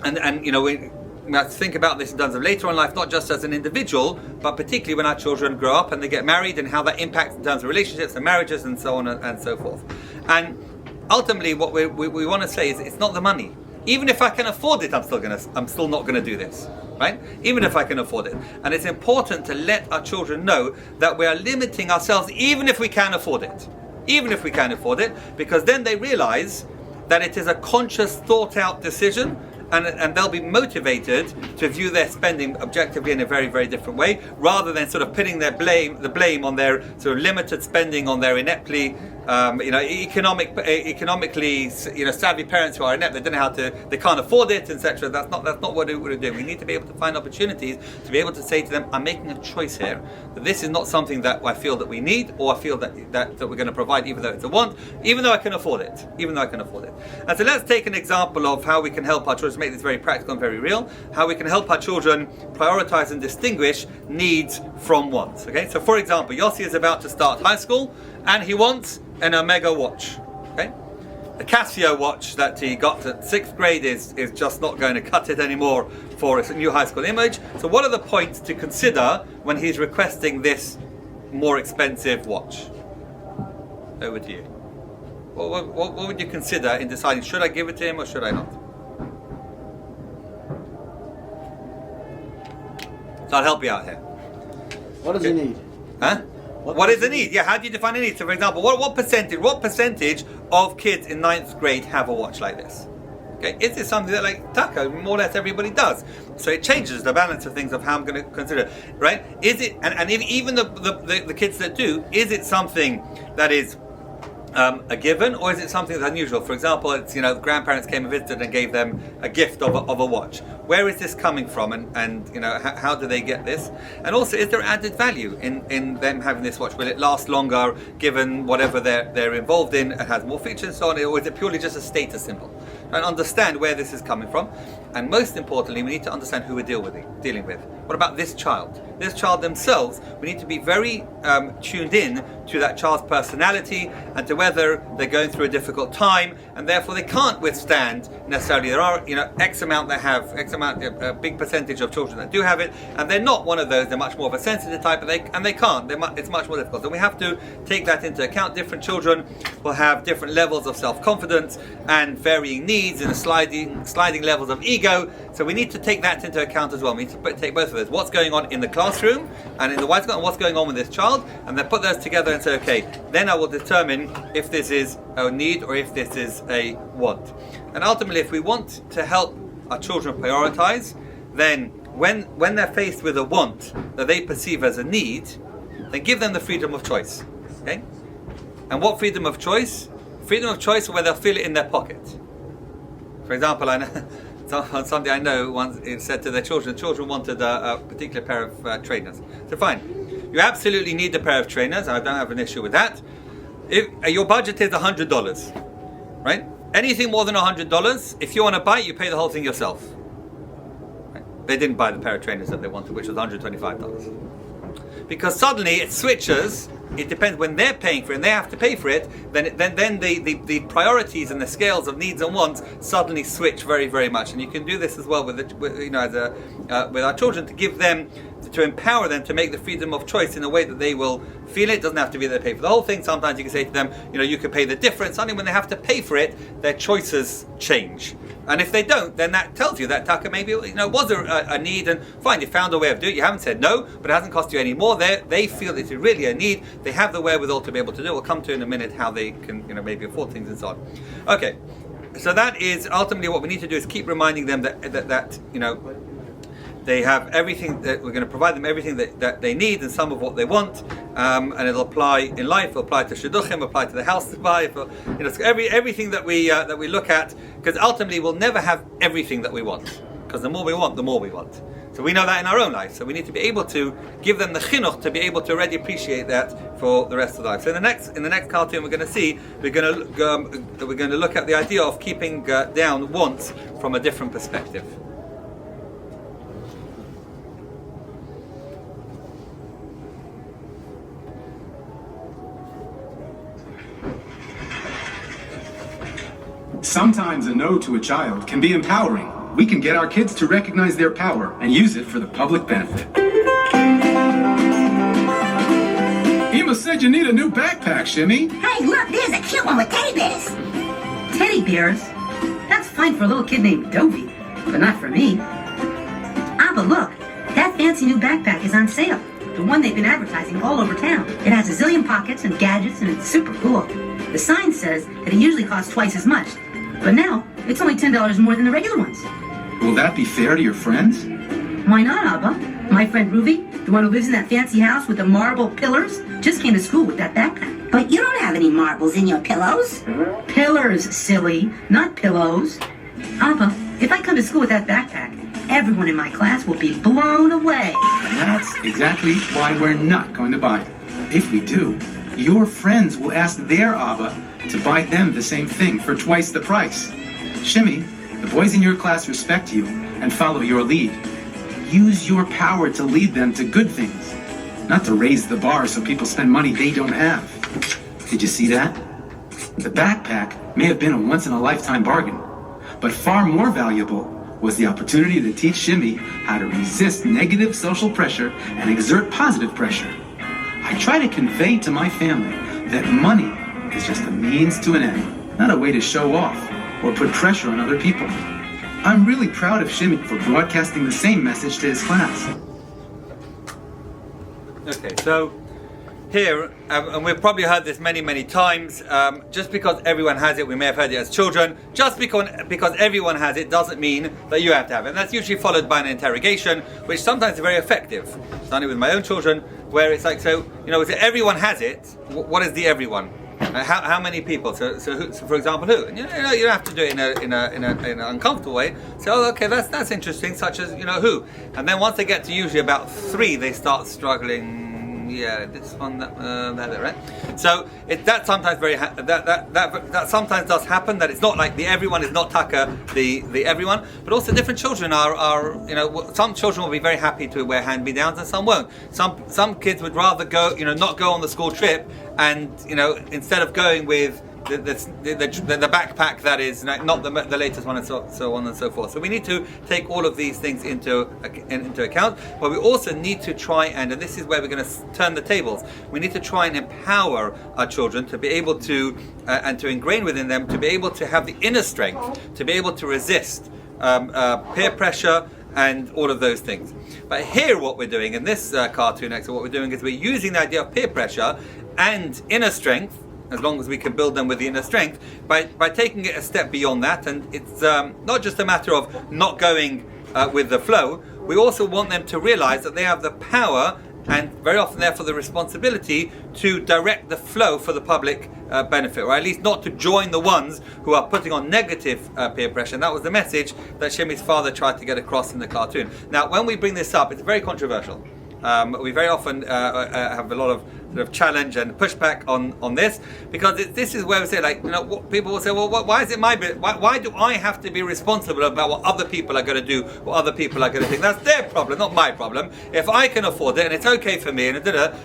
we have to think about this in terms of later on in life, not just as an individual, but particularly when our children grow up and they get married, and how that impacts in terms of relationships and marriages and so on and so forth. And ultimately, what we want to say is, it's not the money. Even if I can afford it, I'm still not going to do this, right? Even if I can afford it. And it's important to let our children know that we are limiting ourselves, even if we can afford it. Even if we can afford it, because then they realize that it is a conscious, thought-out decision, and they'll be motivated to view their spending objectively in a very, very different way, rather than sort of putting the blame on their sort of limited spending, on their ineptly, economically, savvy parents who are inept. They don't know they can't afford it, etc. That's not what we're doing. We need to be able to find opportunities to be able to say to them, I'm making a choice here. That this is not something that I feel that we need, or I feel that we're going to provide, even though it's a want, even though I can afford it. And so let's take an example of how we can help our children, make this very practical and very real, how we can help our children prioritize and distinguish needs from wants. Okay, so for example, Yossi is about to start high school, and he wants an Omega watch. Okay, the Casio watch that he got at 6th grade is just not going to cut it anymore for a new high school image. So what are the points to consider when he's requesting this more expensive watch? Over to you. What would you consider in deciding, should I give it to him or should I not? So I'll help you out here. What does he need? Huh? What is the need? Yeah, how do you define a need? So for example, what percentage of kids in 9th grade have a watch like this? Okay, is it something that, like Taka, more or less everybody does? So it changes the balance of things of how I'm going to consider it, right? Is it, and if even the kids that do, is it something that is a given, or is it something that's unusual? For example, it's the grandparents came and visited and gave them a gift of a watch. Where is this coming from, and how do they get this? And also, is there added value in them having this watch? Will it last longer, given whatever they're involved in? It has more features and so on, or is it purely just a status symbol? And understand where this is coming from. And most importantly, we need to understand who we're dealing with. What about this child? This child themselves, we need to be very tuned in to that child's personality and to whether they're going through a difficult time, and therefore they can't withstand necessarily. There are a big percentage of children that do have it, and they're not one of those. They're much more of a sensitive type, they can't. It's much more difficult. So we have to take that into account. Different children will have different levels of self-confidence and varying needs and sliding levels of ego. So we need to take that into account as well. We need to take both of those. What's going on in the classroom and in the white school, and what's going on with this child, and then put those together and say, okay, then I will determine if this is a need or if this is a want. And ultimately, if we want to help our children prioritize, then when they're faced with a want that they perceive as a need, then give them the freedom of choice. Okay? And what freedom of choice? Freedom of choice where they'll feel it in their pocket. For example, I know on Sunday I know once it said to their children wanted a particular pair of trainers. So fine, you absolutely need a pair of trainers. I don't have an issue with that. If your budget is $100, right? Anything more than $100, if you want to buy it, you pay the whole thing yourself. Right? They didn't buy the pair of trainers that they wanted, which was $125. Because suddenly it switches. It depends when they're paying for it and they have to pay for it, then the priorities and the scales of needs and wants suddenly switch very, very much. And you can do this as well with our children, to give them, to empower them to make the freedom of choice in a way that they will feel it. It doesn't have to be that they pay for the whole thing. Sometimes you can say to them, you can pay the difference. Suddenly when they have to pay for it, their choices change. And if they don't, then that tells you that Taka maybe was a need, and fine, you found a way of doing it. You haven't said no, but it hasn't cost you any more. They feel it's really a need. They have the wherewithal to be able to do it. We'll come to in a minute how they can maybe afford things and so on. Okay, so that is ultimately what we need to do, is keep reminding them that they have everything, that we're going to provide them everything that they need and some of what they want, and it'll apply in life. It'll apply to shidduchim, apply to the house to buy, everything that we look at, because ultimately we'll never have everything that we want, because the more we want, the more we want. So we know that in our own life. So we need to be able to give them the chinuch to be able to already appreciate that for the rest of life. So in the next cartoon, we're going to see we're going to look at the idea of keeping down wants from a different perspective. Sometimes a no to a child can be empowering. We can get our kids to recognize their power and use it for the public benefit. Ema said you need a new backpack, Shimmy. Hey, look, there's a cute one with teddy bears. Teddy bears? That's fine for a little kid named Dovey, but not for me. Abba, look, that fancy new backpack is on sale. The one they've been advertising all over town. It has a zillion pockets and gadgets, and it's super cool. The sign says that it usually costs twice as much, but now it's only $10 more than the regular ones. Will that be fair to your friends? Why not, Abba? My friend Ruby, the one who lives in that fancy house with the marble pillars, just came to school with that backpack. But you don't have any marbles in your pillows. Pillars, silly, not pillows. Abba, if I come to school with that backpack, everyone in my class will be blown away. That's exactly why we're not going to buy it. If we do, your friends will ask their Abba to buy them the same thing for twice the price. Shimmy, the boys in your class respect you and follow your lead. Use your power to lead them to good things, not to raise the bar so people spend money they don't have. Did you see that? The backpack may have been a once-in-a-lifetime bargain, but far more valuable was the opportunity to teach Shimmy how to resist negative social pressure and exert positive pressure. I try to convey to my family that money is just a means to an end, not a way to show off or put pressure on other people. I'm really proud of Shimmy for broadcasting the same message to his class. Okay, so here, and we've probably heard this many times, just because everyone has it, we may have heard it as children, just because everyone has it doesn't mean that you have to have it. And that's usually followed by an interrogation, which sometimes is very effective. Certainly with my own children, where it's like, so, is it everyone has it? What is the everyone? How many people? So for example, who? And you don't have to do it in an uncomfortable way. So, oh, okay, that's interesting. Such as who? And then once they get to usually about 3, they start struggling. Yeah, this one, that, right? So that sometimes that sometimes does happen. That it's not like the everyone is not taka the everyone, but also different children are some children will be very happy to wear hand-me-downs and some won't. Some kids would rather go not go on the school trip and instead of going with the backpack that is not the latest one and so on and so forth. So we need to take all of these things into account, but we also need to try and this is where we're going to turn the tables. We need to try and empower our children to be able to and to ingrain within them to be able to have the inner strength to be able to resist peer pressure and all of those things. But here what we're doing in this cartoon next, what we're doing is we're using the idea of peer pressure and inner strength, as long as we can build them with the inner strength, by taking it a step beyond that. And it's not just a matter of not going with the flow. We also want them to realize that they have the power and very often therefore the responsibility to direct the flow for the public benefit, or at least not to join the ones who are putting on negative peer pressure. And that was the message that Shimmy's father tried to get across in the cartoon. Now when we bring this up, it's very controversial. We very often have a lot of sort of challenge and pushback on this, because this is where we say, people will say, well, why is it my bit? Why do I have to be responsible about what other people are going to do, what other people are going to think? That's their problem, not my problem. If I can afford it and it's okay for me,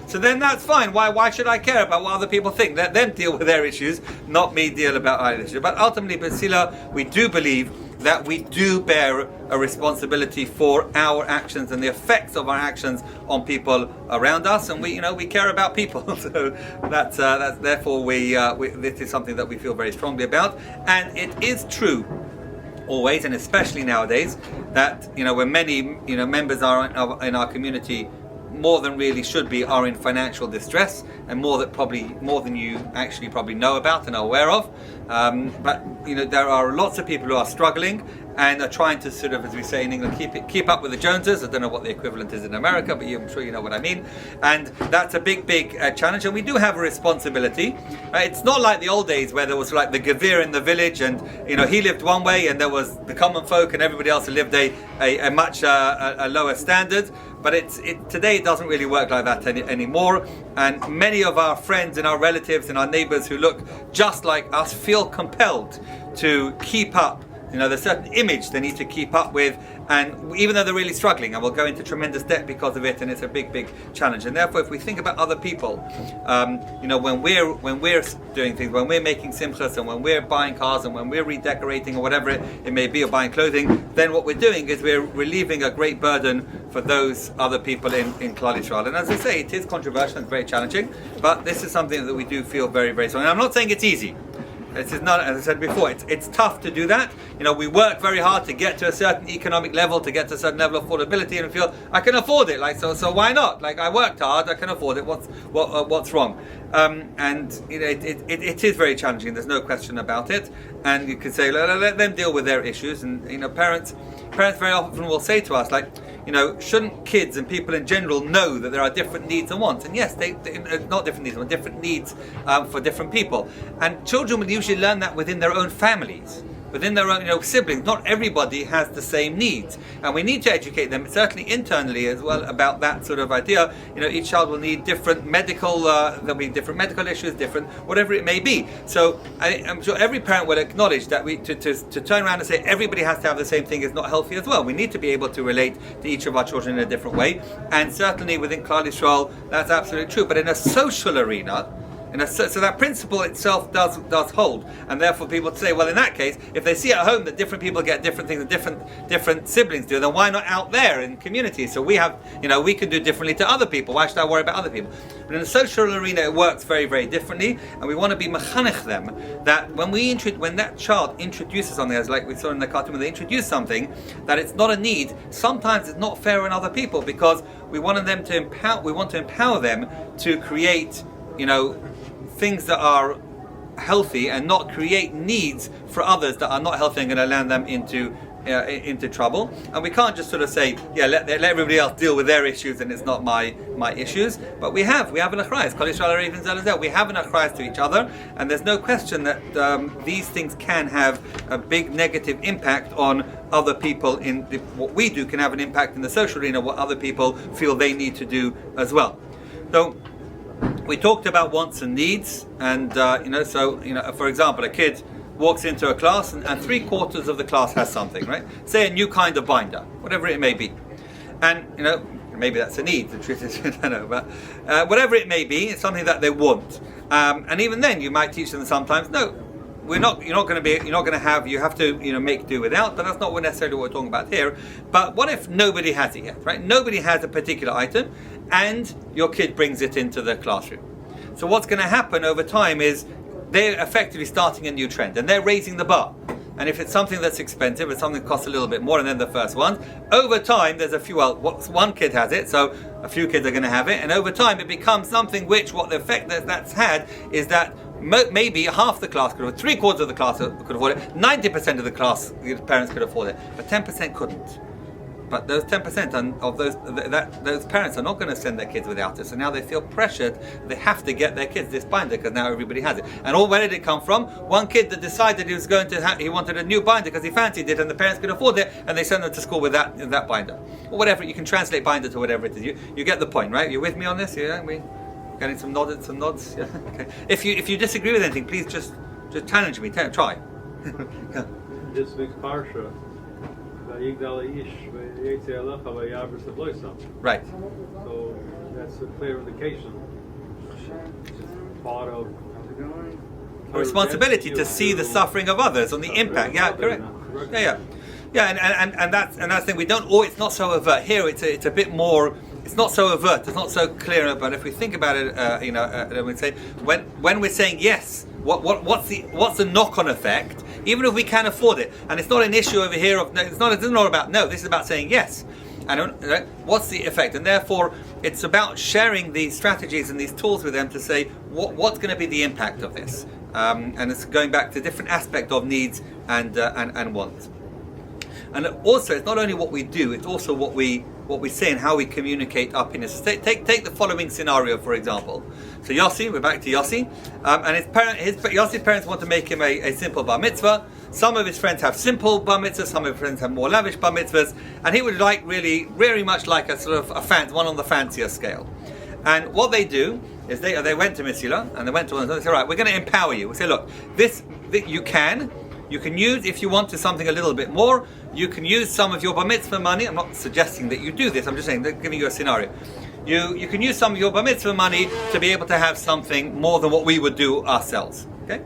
so then that's fine. Why should I care about what other people think? Let them deal with their issues, not me deal about my issues. But ultimately, Mesila, we do believe that we do bear a responsibility for our actions and the effects of our actions on people around us, and we care about people. So that's therefore this is something that we feel very strongly about, and it is true always, and especially nowadays, that when many members are in our community, more than really should be, are in financial distress, and more than you actually probably know about and are aware of. But there are lots of people who are struggling and are trying to sort of, as we say in England, keep up with the Joneses. I don't know what the equivalent is in America, but I'm sure you know what I mean. And that's a big challenge, and we do have a responsibility. It's not like the old days where there was like the Gavir in the village, and he lived one way, and there was the common folk, and everybody else who lived a much lower standard. But today it doesn't really work like that anymore, and many of our friends and our relatives and our neighbours who look just like us feel compelled to keep up there's a certain image they need to keep up with, and even though they're really struggling, and will go into tremendous debt because of it, and it's a big challenge. And therefore, if we think about other people, when we're doing things, when we're making simchas, and when we're buying cars, and when we're redecorating or whatever it may be, or buying clothing, then what we're doing is we're relieving a great burden for those other people in Klal Yisrael. And as I say, it is controversial and very challenging, but this is something that we do feel very strong. And I'm not saying it's easy. This is not, as I said before, it's tough to do that. We work very hard to get to a certain economic level, to get to a certain level of affordability, and we feel I can afford it. So why not? I worked hard, I can afford it. What's wrong? It is very challenging. There's no question about it. And you could say let them deal with their issues. And parents very often will say to us shouldn't kids and people in general know that there are different needs and wants? And yes, they not different needs, but different needs for different people. And children will usually learn that within their own families, within their own siblings. Not everybody has the same needs, and we need to educate them, certainly internally as well, about that sort of idea. Each child will need different medical, there'll be different medical issues, different whatever it may be. So I'm sure every parent will acknowledge that to turn around and say everybody has to have the same thing is not healthy as well. We need to be able to relate to each of our children in a different way, and certainly within Klal Yisrael that's absolutely true. But in a social arena, so that principle itself does hold, and therefore people say, well, in that case, if they see at home that different people get different things and different siblings do, then why not out there in community? So we can do differently to other people. Why should I worry about other people? But in the social arena, it works very differently, and we want to be mechanech them that when that child introduces something, as like we saw in the cartoon, when they introduce something that it's not a need, sometimes it's not fair on other people, because we want them to empower them to create things that are healthy and not create needs for others that are not healthy and going to land them into trouble. And we can't just sort of say, let everybody else deal with their issues and it's not my issues. But we have an achrayus. Kol Yisrael Arevin Zel Zel. We have an achrayus to each other, and there's no question that these things can have a big negative impact on other people. What we do can have an impact in the social arena, what other people feel they need to do as well. So we talked about wants and needs, and for example, a kid walks into a class and 3/4 of the class has something, right? Say a new kind of binder, whatever it may be, and maybe that's a need. The truth is, I don't know, but whatever it may be, it's something that they want, and even then, you might teach them sometimes. No, you're not going to have. You have to make do without. But that's not necessarily what we're talking about here. But what if nobody has it yet, right? Nobody has a particular item, and your kid brings it into the classroom. So what's going to happen over time is they're effectively starting a new trend, and they're raising the bar. And if it's something that's expensive, it's something that costs a little bit more, and then the first one, over time there's one kid has it, so a few kids are going to have it, and over time it becomes something which, what the effect that's had is that maybe half the class could afford it, 3/4 of the class could afford it, 90% of the class, the parents could afford it, but 10% couldn't. But those 10% of those parents are not going to send their kids without it. So now they feel pressured. They have to get their kids this binder because now everybody has it. And where did it come from? One kid that decided he wanted a new binder because he fancied it, and the parents could afford it, and they sent them to school with that binder or whatever. You can translate binder to whatever it is. You get the point, right? You with me on this? Yeah, we getting some nods. Yeah. Okay. If you disagree with anything, please just challenge me. Try. This week's parsha. Right. So that's a clear indication. Part of a responsibility to see the suffering of others and the impact. Yeah, correct. Yeah, and that's the thing. We don't. It's not so overt here. It's a bit more. It's not so overt. It's not so clear. But if we think about it, we say when we're saying yes, what's the knock-on effect? Even if we can afford it, and it's not an issue over here of it's not about no. This is about saying yes, and what's the effect? And therefore, it's about sharing these strategies and these tools with them to say what's going to be the impact of this, and it's going back to different aspect of needs and wants. And also, it's not only what we do; it's also what we say and how we communicate up in this. Take the following scenario, for example. So Yossi, we're back to Yossi, and Yossi's parents want to make him a simple bar mitzvah. Some of his friends have simple bar mitzvahs, some of his friends have more lavish bar mitzvahs, and he would like really, very much like a sort of one on the fancier scale. And what they do is they went to Mesila and they went to one and they said, right, we're going to empower you. We say, look, you can. You can use, if you want to something a little bit more, you can use some of your bar mitzvah money. I'm not suggesting that you do this, I'm just saying, giving you a scenario. You can use some of your bar mitzvah money to be able to have something more than what we would do ourselves. Okay?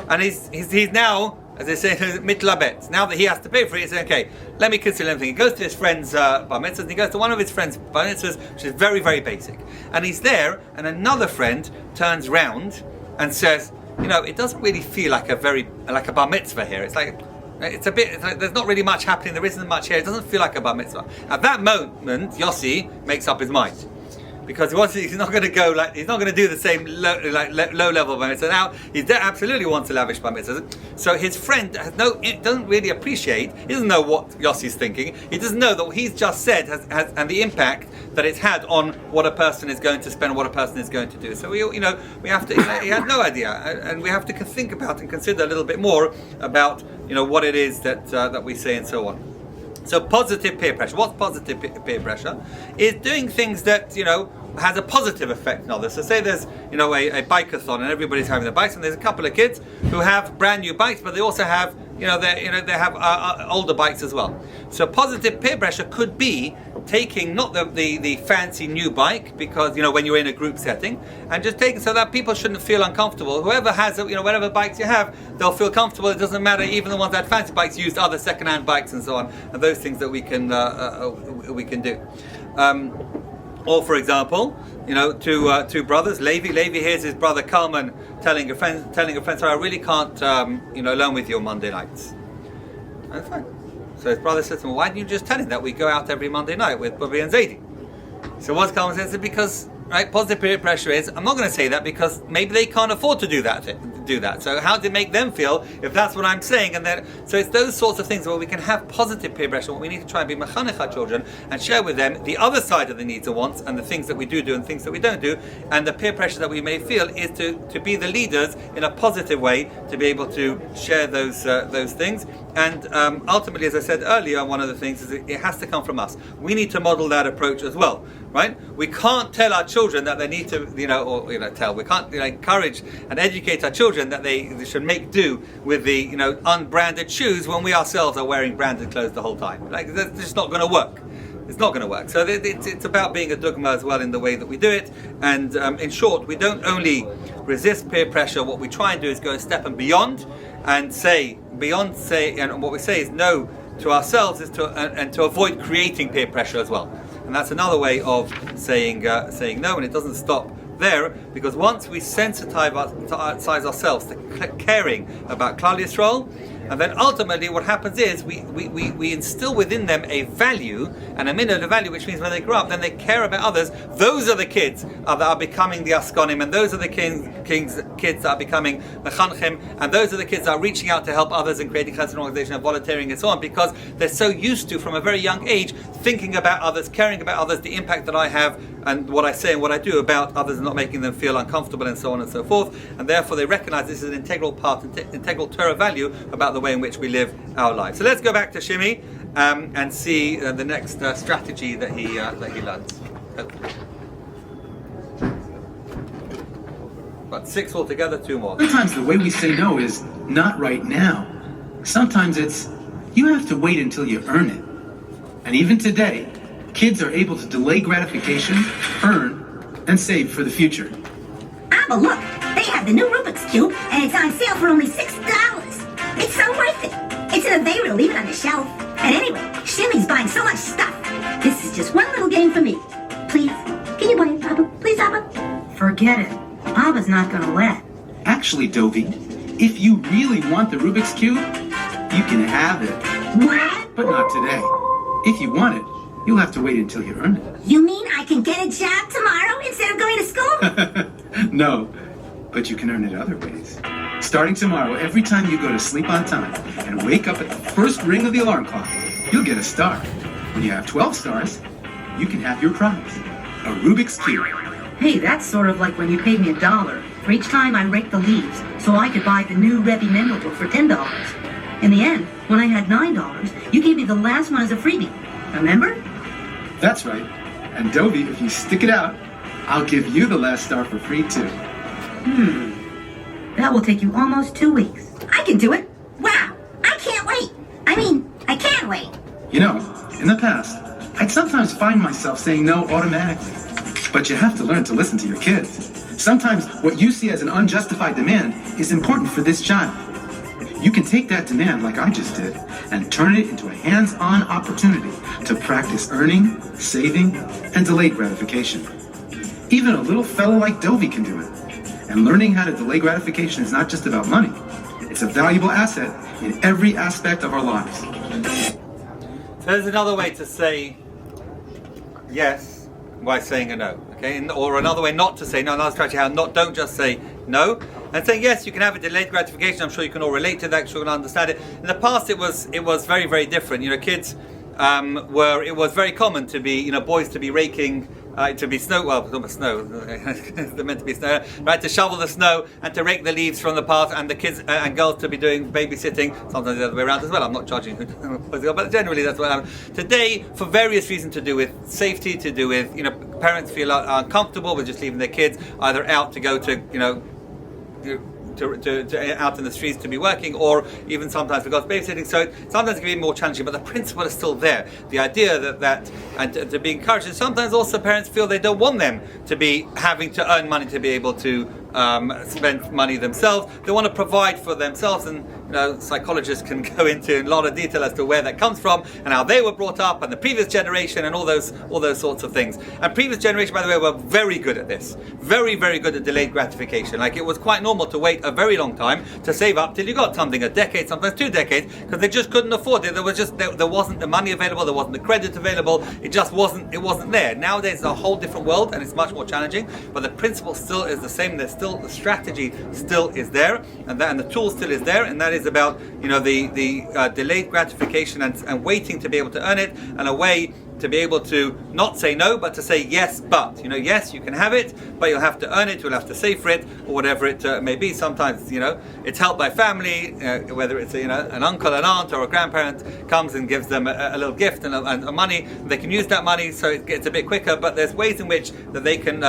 And he's now, as they say, mitlabet. Now that he has to pay for it, he's saying, okay, let me consider everything. He goes to his friend's bar mitzvahs, and he goes to one of his friend's bar mitzvahs, which is very, very basic. And he's there, and another friend turns round and says, it doesn't really feel like a bar mitzvah here. It's like there's not really much happening. There isn't much here. It doesn't feel like a bar mitzvah. At that moment, Yossi makes up his mind, because he's not going to do the same low level bar mitzvah. Now he absolutely wants to lavish bar mitzvah. So his friend doesn't really appreciate. He doesn't know what Yossi's thinking. He doesn't know that what he's just said has and the impact that it's had on what a person is going to spend, what a person is going to do. So we have to. He had no idea, and we have to think about and consider a little bit more about what it is that we say and so on. So positive peer pressure. What's positive peer pressure? Is doing things that has a positive effect on others. So say there's a bike-a-thon and everybody's having their bikes, and there's a couple of kids who have brand new bikes, but they also have they have older bikes as well. So positive peer pressure could be taking not the fancy new bike, because when you're in a group setting, and just taking so that people shouldn't feel uncomfortable. Whoever has whatever bikes you have, they'll feel comfortable. It doesn't matter. Even the ones that had fancy bikes used other second-hand bikes and so on, and those things that we can do. Or for example, two brothers. Levi hears his brother Kalman telling a friend, sorry, I really can't loan with you on Monday nights. That's fine. So his brother says to him, why didn't you just tell him that we go out every Monday night with Bobby and Zadie? So what's Kalman says? Because positive peer pressure is, I'm not going to say that because maybe they can't afford to do that. So how does it make them feel if that's what I'm saying? And then, so it's those sorts of things where we can have positive peer pressure. What we need to try and be mechanech our children and share with them the other side of the needs and wants, and the things that we do and things that we don't do. And the peer pressure that we may feel is to be the leaders in a positive way, to be able to share those things. And ultimately, as I said earlier, one of the things is it has to come from us. We need to model that approach as well, right? We can't tell our children that they need to, we can't encourage and educate our children that they should make do with the unbranded shoes when we ourselves are wearing branded clothes the whole time. That's just not going to work. It's not going to work. So it's about being a dogma as well in the way that we do it. And in short, we don't only resist peer pressure. What we try and do is go a step and beyond, and and what we say is no to ourselves is to avoid creating peer pressure as well. And that's another way of saying no. And it doesn't stop there, because once we sensitize ourselves to caring about Klal Yisrael, and then ultimately what happens is we instill within them a value, and a minute of value, which means when they grow up, then they care about others. Those are the kids that are becoming the Askonim, and those are the kids that are becoming the Chanchim, and those are the kids that are reaching out to help others and creating chesed organization and volunteering and so on, because they're so used to, from a very young age, thinking about others, caring about others, the impact that I have, and what I say and what I do about others, and not making them feel uncomfortable and so on and so forth. And therefore they recognize this is an integral part, integral Torah value about the way in which we live our lives. So let's go back to Shimi and see the next strategy that he learns. But 6 altogether, 2 more. Sometimes the way we say no is not right now. Sometimes it's you have to wait until you earn it. And even today, kids are able to delay gratification, earn, and save for the future. Abba, look, they have the new Rubik's Cube, and it's on sale for only $6. It's so worth it. It's in a they will leave it on the shelf. And anyway, Shimmy's buying so much stuff. This is just one little game for me. Please, can you buy it, Abba? Please, Abba? Forget it. Abba's not gonna let. Actually, Dovey, if you really want the Rubik's Cube, you can have it. What? But not today. If you want it, you'll have to wait until you earn it. You mean I can get a job tomorrow instead of going to school? No, but you can earn it other ways. Starting tomorrow, every time you go to sleep on time and wake up at the first ring of the alarm clock, you'll get a star. When you have 12 stars, you can have your prize, a Rubik's Cube. Hey, that's sort of like when you paid me $1 for each time I raked the leaves so I could buy the new Rabbi menu book for $10. In the end, when I had $9, you gave me the last one as a freebie. Remember? That's right. And Dovey, if you stick it out, I'll give you the last star for free too. That will take you almost 2 weeks. I can do it. Wow, You know, in the past, I'd sometimes find myself saying no automatically. But you have to learn to listen to your kids. Sometimes what you see as an unjustified demand is important for this child. You can take that demand, like I just did, and turn it into a hands-on opportunity to practice earning, saving, and delayed gratification. Even a little fellow like Dovey can do it. And learning how to delay gratification is not just about money. It's a valuable asset in every aspect of our lives. So there's another way to say yes by saying a no, okay? Or another way not to say no, another strategy how don't just say no. And saying yes, you can have a delayed gratification. I'm sure you can all relate to that, I'm sure you can understand it. In the past it was very, very different. You know, kids it was very common to be, you know, boys to be raking, to be snow, well, not snow, they're meant to be snow, right, to shovel the snow and to rake the leaves from the path, and the kids and girls to be doing babysitting, sometimes the other way around as well. I'm not judging who, but generally that's what happens. Today, for various reasons to do with safety, to do with, you know, parents feel uncomfortable with just leaving their kids either out to go to, you know, to out in the streets to be working, or even sometimes because babysitting. So sometimes it can be more challenging, but the principle is still there. The idea that and to be encouraged. And sometimes also parents feel they don't want them to be having to earn money to be able to spend money themselves. They want to provide for themselves, and you know, psychologists can go into a lot of detail as to where that comes from and how they were brought up and the previous generation and all those sorts of things. And previous generation, by the way, were very good at this. Very, very good at delayed gratification. Like, it was quite normal to wait a very long time to save up till you got something, a decade, sometimes 2 decades, because they just couldn't afford it. There wasn't the money available, there wasn't the credit available, it wasn't there. Nowadays it's a whole different world and it's much more challenging, but the principle still is the same. There's still the strategy still is there, and the tool still is there, and that is about, you know, the delayed gratification and waiting to be able to earn it, and a way to be able to not say no, but to say yes, but, you know, yes, you can have it, but you'll have to earn it, you'll have to save for it, or whatever it may be. Sometimes, you know, it's helped by family, whether it's, you know, an uncle, an aunt, or a grandparent comes and gives them a little gift and money. They can use that money so it gets a bit quicker, but there's ways in which that they can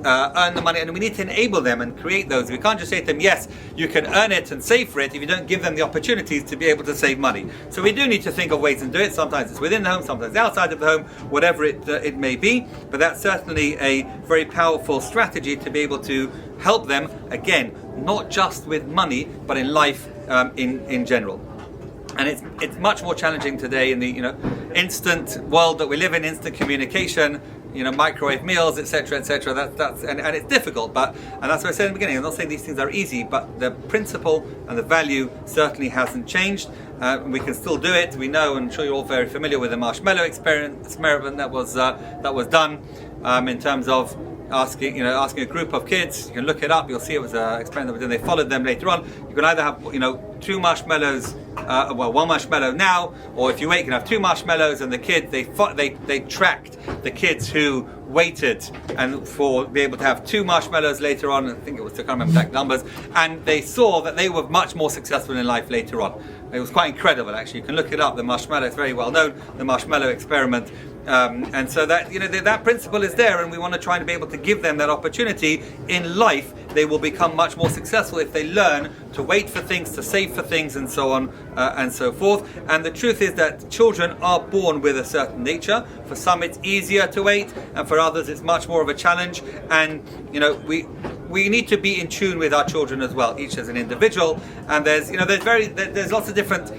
earn the money, and we need to enable them and create those. We can't just say to them, yes, you can earn it and save for it, if you don't give them the opportunities to be able to save money. So we do need to think of ways and do it. Sometimes it's within the home, sometimes outside of the home, whatever it may be, but that's certainly a very powerful strategy to be able to help them, again, not just with money, but in life in general. And it's much more challenging today in the, you know, instant world that we live in, instant communication, you know, microwave meals, etc., etc. That's and it's difficult, and that's what I said in the beginning. I'm not saying these things are easy, but the principle and the value certainly hasn't changed. We can still do it. We know, and I'm sure you're all very familiar with the marshmallow experiment that was done in terms of asking a group of kids. You can look it up. You'll see it was an experiment that was done. They followed them later on. You can either have, you know, 2 marshmallows, one marshmallow now, or if you wait, you can have 2 marshmallows. And the kids, they tracked the kids who waited and for be able to have 2 marshmallows later on. I think it was, I can't remember exact numbers, and they saw that they were much more successful in life later on. It was quite incredible, actually. You can look it up. The marshmallow is very well known, the marshmallow experiment. And so that, you know, that principle is there, and we want to try and be able to give them that opportunity in life. They will become much more successful if they learn to wait for things, to save for things, and so on and so forth. And the truth is that children are born with a certain nature. For some it's easier to wait, and for others it's much more of a challenge. And, you know, we need to be in tune with our children as well, each as an individual. And there's lots of different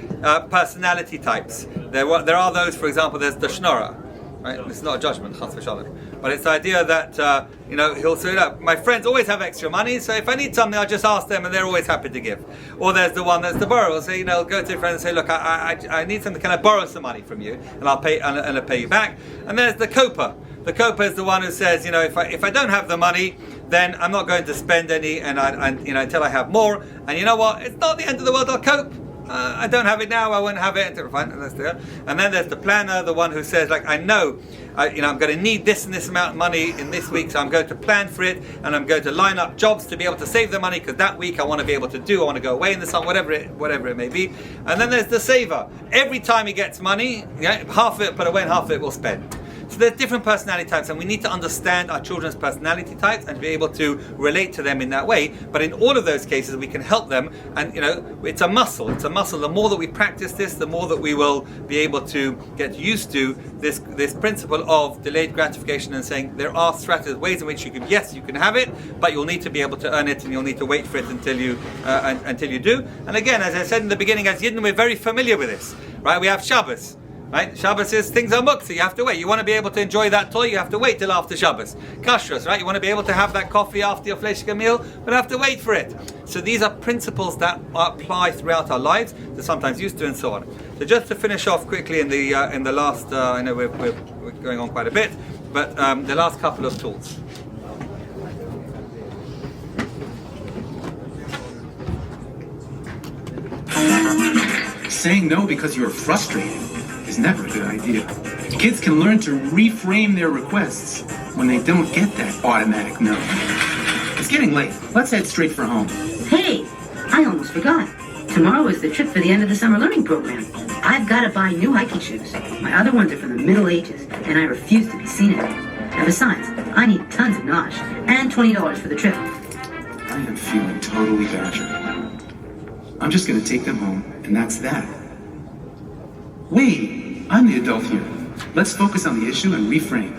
personality types. There are those, for example, there's the schnorrer. Right? It's not a judgment, chas v'shalom, but it's the idea that you know, he'll say, look, my friends always have extra money, so if I need something, I'll just ask them, and they're always happy to give. Or there's the one that's the borrower. So, you know, go to a friend and say, look, I need something. Can I borrow some money from you, and I'll pay you back. And there's the coper. The coper is the one who says, you know, if I don't have the money, then I'm not going to spend any, and you know, until I have more. And you know what? It's not the end of the world. I'll cope. I don't have it now, I won't have it until fine. And then there's the planner, the one who says, like, I know, you know, I'm going to need this and this amount of money in this week, so I'm going to plan for it, and I'm going to line up jobs to be able to save the money, because that week I want to be able to I want to go away in the sun, whatever it may be. And then there's the saver. Every time he gets money, yeah, half of it put away and half of it will spend. So there's different personality types, and we need to understand our children's personality types and be able to relate to them in that way. But in all of those cases, we can help them, and it's a muscle. It's a muscle. The more that we practice this, the more that we will be able to get used to this principle of delayed gratification and saying there are strategies, ways in which you can have it, but you'll need to be able to earn it, and you'll need to wait for it until you do. And again, as I said in the beginning, as Yidden, we're very familiar with this, right? We have Shabbos. Right? Shabbos is things are muktzah, you have to wait. You want to be able to enjoy that toy, you have to wait till after Shabbos. Kashrus, right? You want to be able to have that coffee after your fleshka meal, but have to wait for it. So these are principles that apply throughout our lives, they're sometimes used to and so on. So just to finish off quickly in the last, I know we're going on quite a bit, but the last couple of tools. Saying no because you're frustrated is never a good idea. Kids can learn to reframe their requests when they don't get that automatic no. It's getting late. Let's head straight for home. Hey, I almost forgot. Tomorrow is the trip for the end of the summer learning program. I've got to buy new hiking shoes. My other ones are from the Middle Ages, and I refuse to be seen in them. And besides, I need tons of nosh and $20 for the trip. I am feeling totally badgered. I'm just going to take them home, and that's that. Wait, I'm the adult here. Let's focus on the issue and reframe.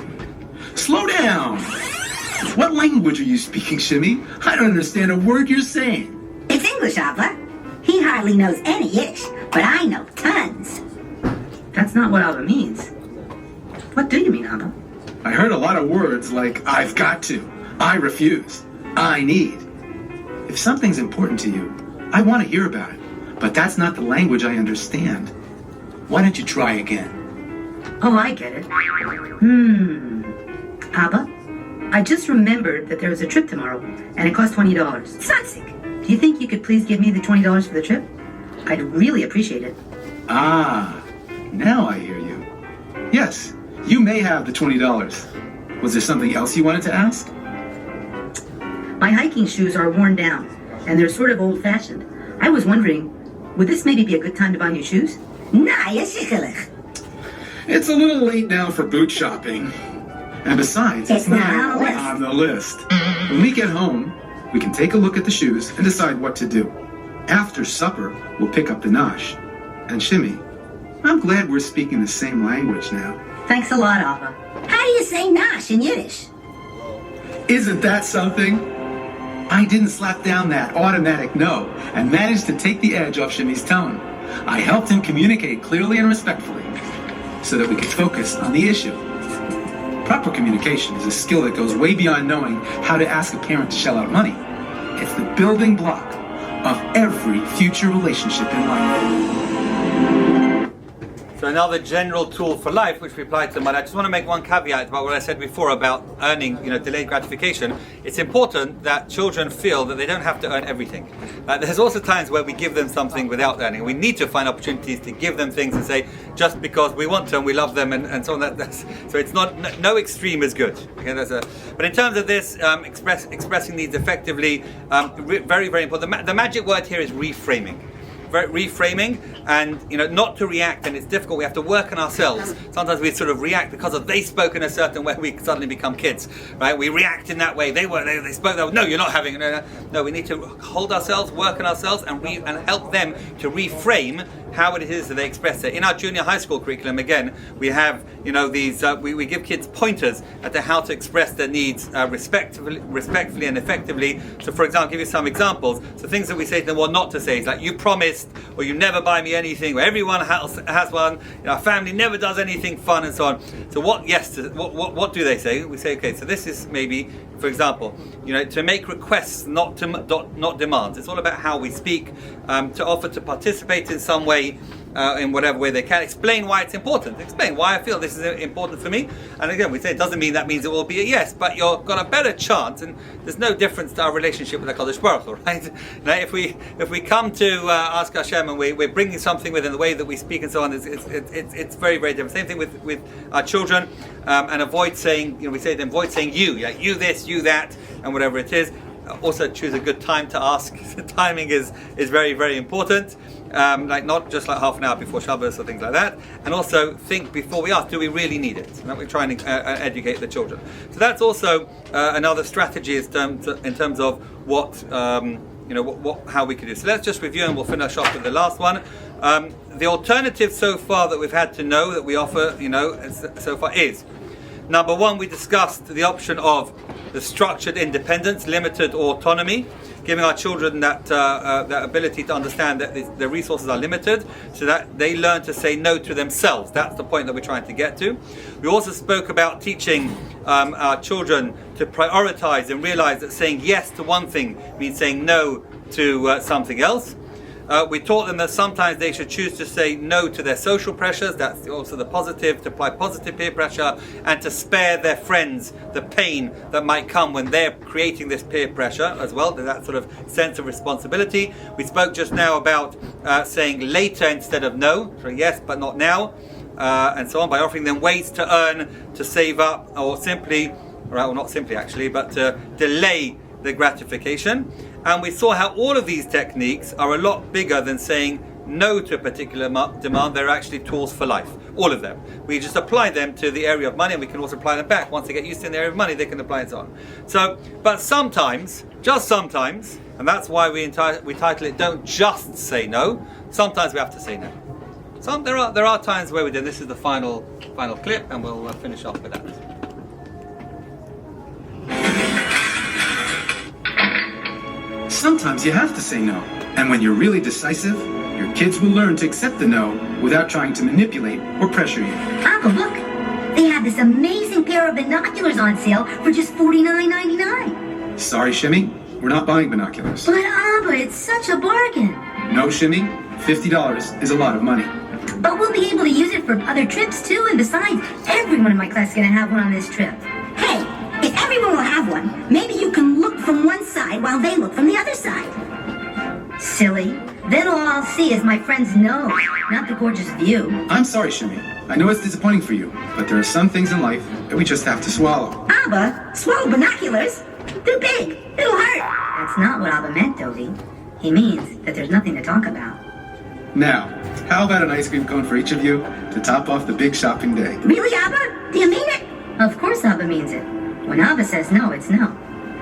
Slow down! What language are you speaking, Shimmy? I don't understand a word you're saying. It's English, Abba. He hardly knows any Yiddish, but I know tons. That's not what Abba means. What do you mean, Abba? I heard a lot of words like I've got to, I refuse, I need. If something's important to you, I want to hear about it, but that's not the language I understand. Why don't you try again? Oh, I get it. Abba, I just remembered that there is a trip tomorrow, and it costs $20. Sansik. Do you think you could please give me the $20 for the trip? I'd really appreciate it. Ah, now I hear you. Yes, you may have the $20. Was there something else you wanted to ask? My hiking shoes are worn down, and they're sort of old-fashioned. I was wondering, would this maybe be a good time to buy new shoes? Naya sicherlich. It's a little late now for boot shopping. And besides, It's not on the list. When we get home, we can take a look at the shoes and decide what to do. After supper, we'll pick up the nosh. And Shimmy, I'm glad we're speaking the same language now. Thanks a lot, Abba. How do you say nash in Yiddish? Isn't that something? I didn't slap down that automatic no and managed to take the edge off Shimmy's tone. I helped him communicate clearly and respectfully so that we could focus on the issue. Proper communication is a skill that goes way beyond knowing how to ask a parent to shell out money. It's the building block of every future relationship in life. So another general tool for life, which we apply to money. I just want to make one caveat about what I said before about earning, delayed gratification. It's important that children feel that they don't have to earn everything. There's also times where we give them something without earning. We need to find opportunities to give them things and say, just because we want to and we love them and so on. So it's not, no extreme is good. Okay, but in terms of this, expressing needs effectively, very, very important. The magic word here is reframing. Reframing, and not to react, and it's difficult. We have to work on ourselves. Sometimes we sort of react because they spoke in a certain way. We suddenly become kids, right? We react in that way. They spoke that way. No, you're not having it. No, we need to hold ourselves, work on ourselves, and help them to reframe how it is that they express it. In our junior high school curriculum, again, we have these. We give kids pointers as to how to express their needs respectfully and effectively. So, for example, I'll give you some examples. So things that we say to them, what not to say, is like, you promised, or you never buy me anything, or everyone has one. Our family never does anything fun, and so on. So what do they say? We say, okay, so this is maybe, for example, to make requests, not demands. It's all about how we speak, to offer to participate in some way, in whatever way they can. Explain why it's important. Explain why I feel this is important for me. And again, we say it doesn't mean that means it will be a yes, but you've got a better chance, and there's no difference to our relationship with HaKadosh Baruch Hu, right? If we come to ask Hashem and we're bringing something within the way that we speak and so on, it's very, very different. Same thing with our children, and avoid saying, we say to them, avoid saying you this, you that, and whatever it is. Also choose a good time to ask. The timing is very, very important. like not just like half an hour before Shabbos or things like that, and also think before we ask, do we really need it? And that we're trying to educate the children. So that's also another strategy in terms of what how we can do. So let's just review, and we'll finish off with the last one. The alternative so far that we've had to know that we offer, so far is, number one, we discussed the option of the structured independence, limited autonomy, giving our children that ability to understand that the resources are limited, so that they learn to say no to themselves. That's the point that we're trying to get to. We also spoke about teaching our children to prioritize and realize that saying yes to one thing means saying no to something else. We taught them that sometimes they should choose to say no to their social pressures. That's also the positive, to apply positive peer pressure, and to spare their friends the pain that might come when they're creating this peer pressure as well, that sort of sense of responsibility. We spoke just now about saying later instead of no, so yes but not now, and so on, by offering them ways to earn, to save up, or simply, well, not simply actually, but to delay the gratification. And we saw how all of these techniques are a lot bigger than saying no to a particular demand. They're actually tools for life, all of them. We just apply them to the area of money, and we can also apply them back. Once they get used to in the area of money, they can apply it on. So, but sometimes, just sometimes, and that's why we title it "Don't Just Say No." Sometimes we have to say no. There are times where we do. This is the final clip, and we'll finish off with that. Sometimes you have to say no. And when you're really decisive, your kids will learn to accept the no without trying to manipulate or pressure you. Abba, look! They have this amazing pair of binoculars on sale for just $49.99. Sorry, Shimmy, we're not buying binoculars. But Abba, it's such a bargain. No, Shimmy, $50 is a lot of money. But we'll be able to use it for other trips too, and besides, everyone in my class is going to have one on this trip. Hey, if everyone will have one, maybe you can look from one side while they look from the other side. Silly. Then all I'll see is my friend's nose, not the gorgeous view. I'm sorry, Shimmy. I know it's disappointing for you, but there are some things in life that we just have to swallow. Abba, swallow binoculars? Too big. It'll hurt. That's not what Abba meant, Dovey. He means that there's nothing to talk about. Now, how about an ice cream cone for each of you to top off the big shopping day? Really, Abba? Do you mean it? Of course Abba means it. When Abba says no, it's no.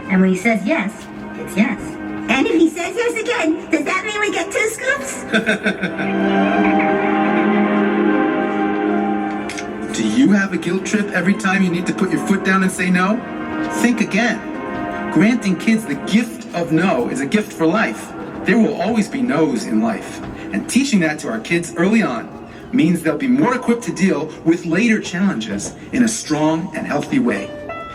And when he says yes, it's yes. And if he says yes again, does that mean we get 2 scoops? Do you have a guilt trip every time you need to put your foot down and say no? Think again. Granting kids the gift of no is a gift for life. There will always be no's in life. And teaching that to our kids early on means they'll be more equipped to deal with later challenges in a strong and healthy way.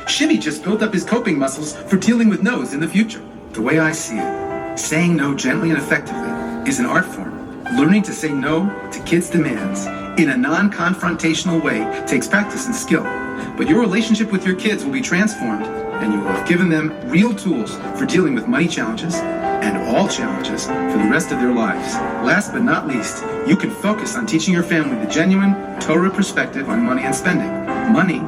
Shimmy just built up his coping muscles for dealing with no's in the future. The way I see it, saying no gently and effectively is an art form. Learning to say no to kids' demands in a non-confrontational way takes practice and skill. But your relationship with your kids will be transformed, and you will have given them real tools for dealing with money challenges and all challenges for the rest of their lives. Last but not least, you can focus on teaching your family the genuine Torah perspective on money and spending. Money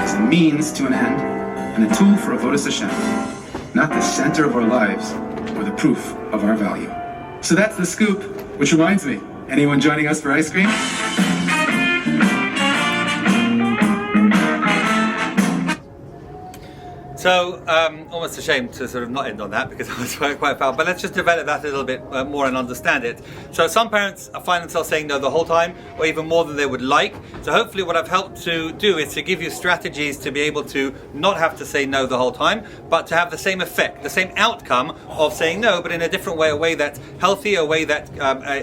is a means to an end and a tool for avodas Hashem, not the center of our lives or the proof of our value. So that's the scoop, which reminds me, anyone joining us for ice cream? So, almost a shame to sort of not end on that because I was quite foul, but let's just develop that a little bit more and understand it. So some parents find themselves saying no the whole time, or even more than they would like. So hopefully what I've helped to do is to give you strategies to be able to not have to say no the whole time, but to have the same effect, the same outcome of saying no, but in a different way, a way that's healthy, a way that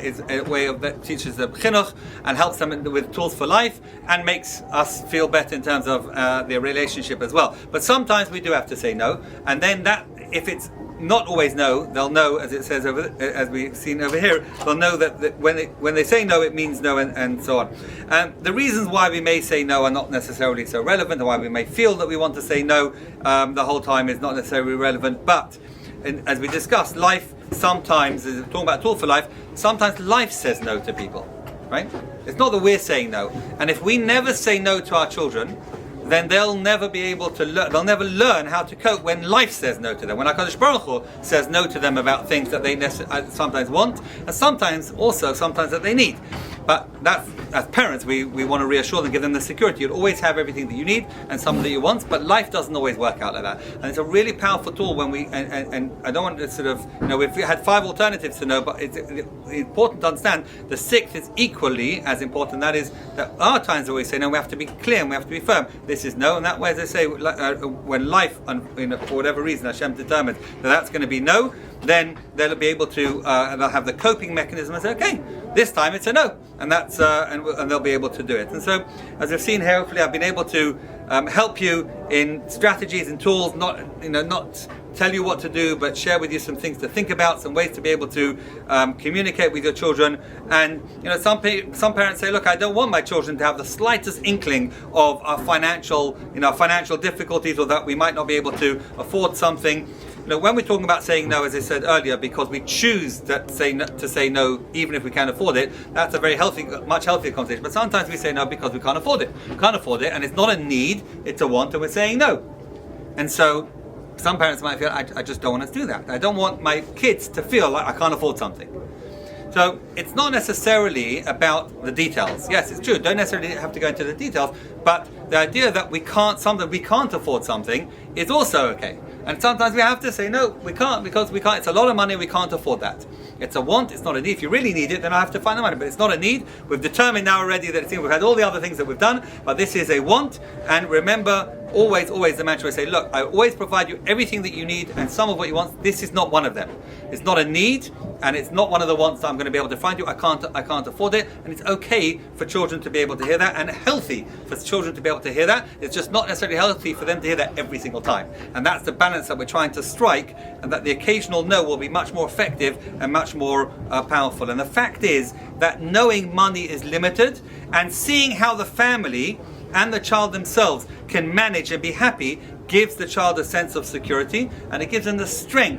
is a way that teaches them chinuch and helps them with tools for life and makes us feel better in terms of their relationship as well. But sometimes we do have to say no, and then that, if it's not always no, they'll know, as it says over, as we've seen over here, they'll know that when they say no, it means no, and so on. And the reasons why we may say no are not necessarily so relevant, or why we may feel that we want to say no the whole time is not necessarily relevant. But as we discussed, life sometimes, as we're talking about a tool for life, sometimes life says no to people, right? It's not that we're saying no. And if we never say no to our children, then they'll never be able to learn. They'll never learn how to cope when life says no to them. When HaKadosh Baruch Hu says no to them about things that they sometimes want, and sometimes that they need. But that's, as parents, we want to reassure them, give them the security. You'll always have everything that you need and some that you want, but life doesn't always work out like that. And it's a really powerful tool when we, and I don't want to sort of, we've had 5 alternatives to know, but it's important to understand the 6th is equally as important. That is, there are times where we say no, we have to be clear and we have to be firm. This is no, and that way, as I say, when life, for whatever reason, Hashem determines that's going to be no, then they'll be able to, they'll have the coping mechanism and say, okay, this time it's a no, and that's and they'll be able to do it. And so, as we've seen here, hopefully I've been able to help you in strategies and tools, not tell you what to do, but share with you some things to think about, some ways to be able to communicate with your children. And some parents say, look, I don't want my children to have the slightest inkling of our financial difficulties, or that we might not be able to afford something. When we're talking about saying no, as I said earlier, because we choose to say no even if we can't afford it, that's a very healthy, much healthier conversation. But sometimes we say no because we can't afford it. And it's not a need, it's a want, and we're saying no. And so some parents might feel, I just don't want to do that. I don't want my kids to feel like I can't afford something. So it's not necessarily about the details. Yes, it's true, don't necessarily have to go into the details, but the idea that we can't afford something is also okay. And sometimes we have to say, no, we can't, because we can't. It's a lot of money, we can't afford that. It's a want, it's not a need. If you really need it, then I have to find the money. But it's not a need. We've determined now already that we've had all the other things that we've done, but this is a want. And remember, always the mantra, I say, look, I always provide you everything that you need, and some of what you want, this is not one of them. It's not a need, and it's not one of the wants that I'm going to be able to find you. I can't afford it. And it's okay for children to be able to hear that, and healthy for children to be able to hear that. It's just not necessarily healthy for them to hear that every single time. And that's the balance that we're trying to strike, and that the occasional no will be much more effective and much more powerful. And the fact is that knowing money is limited, and seeing how the family and the child themselves can manage and be happy gives the child a sense of security, and it gives them the strength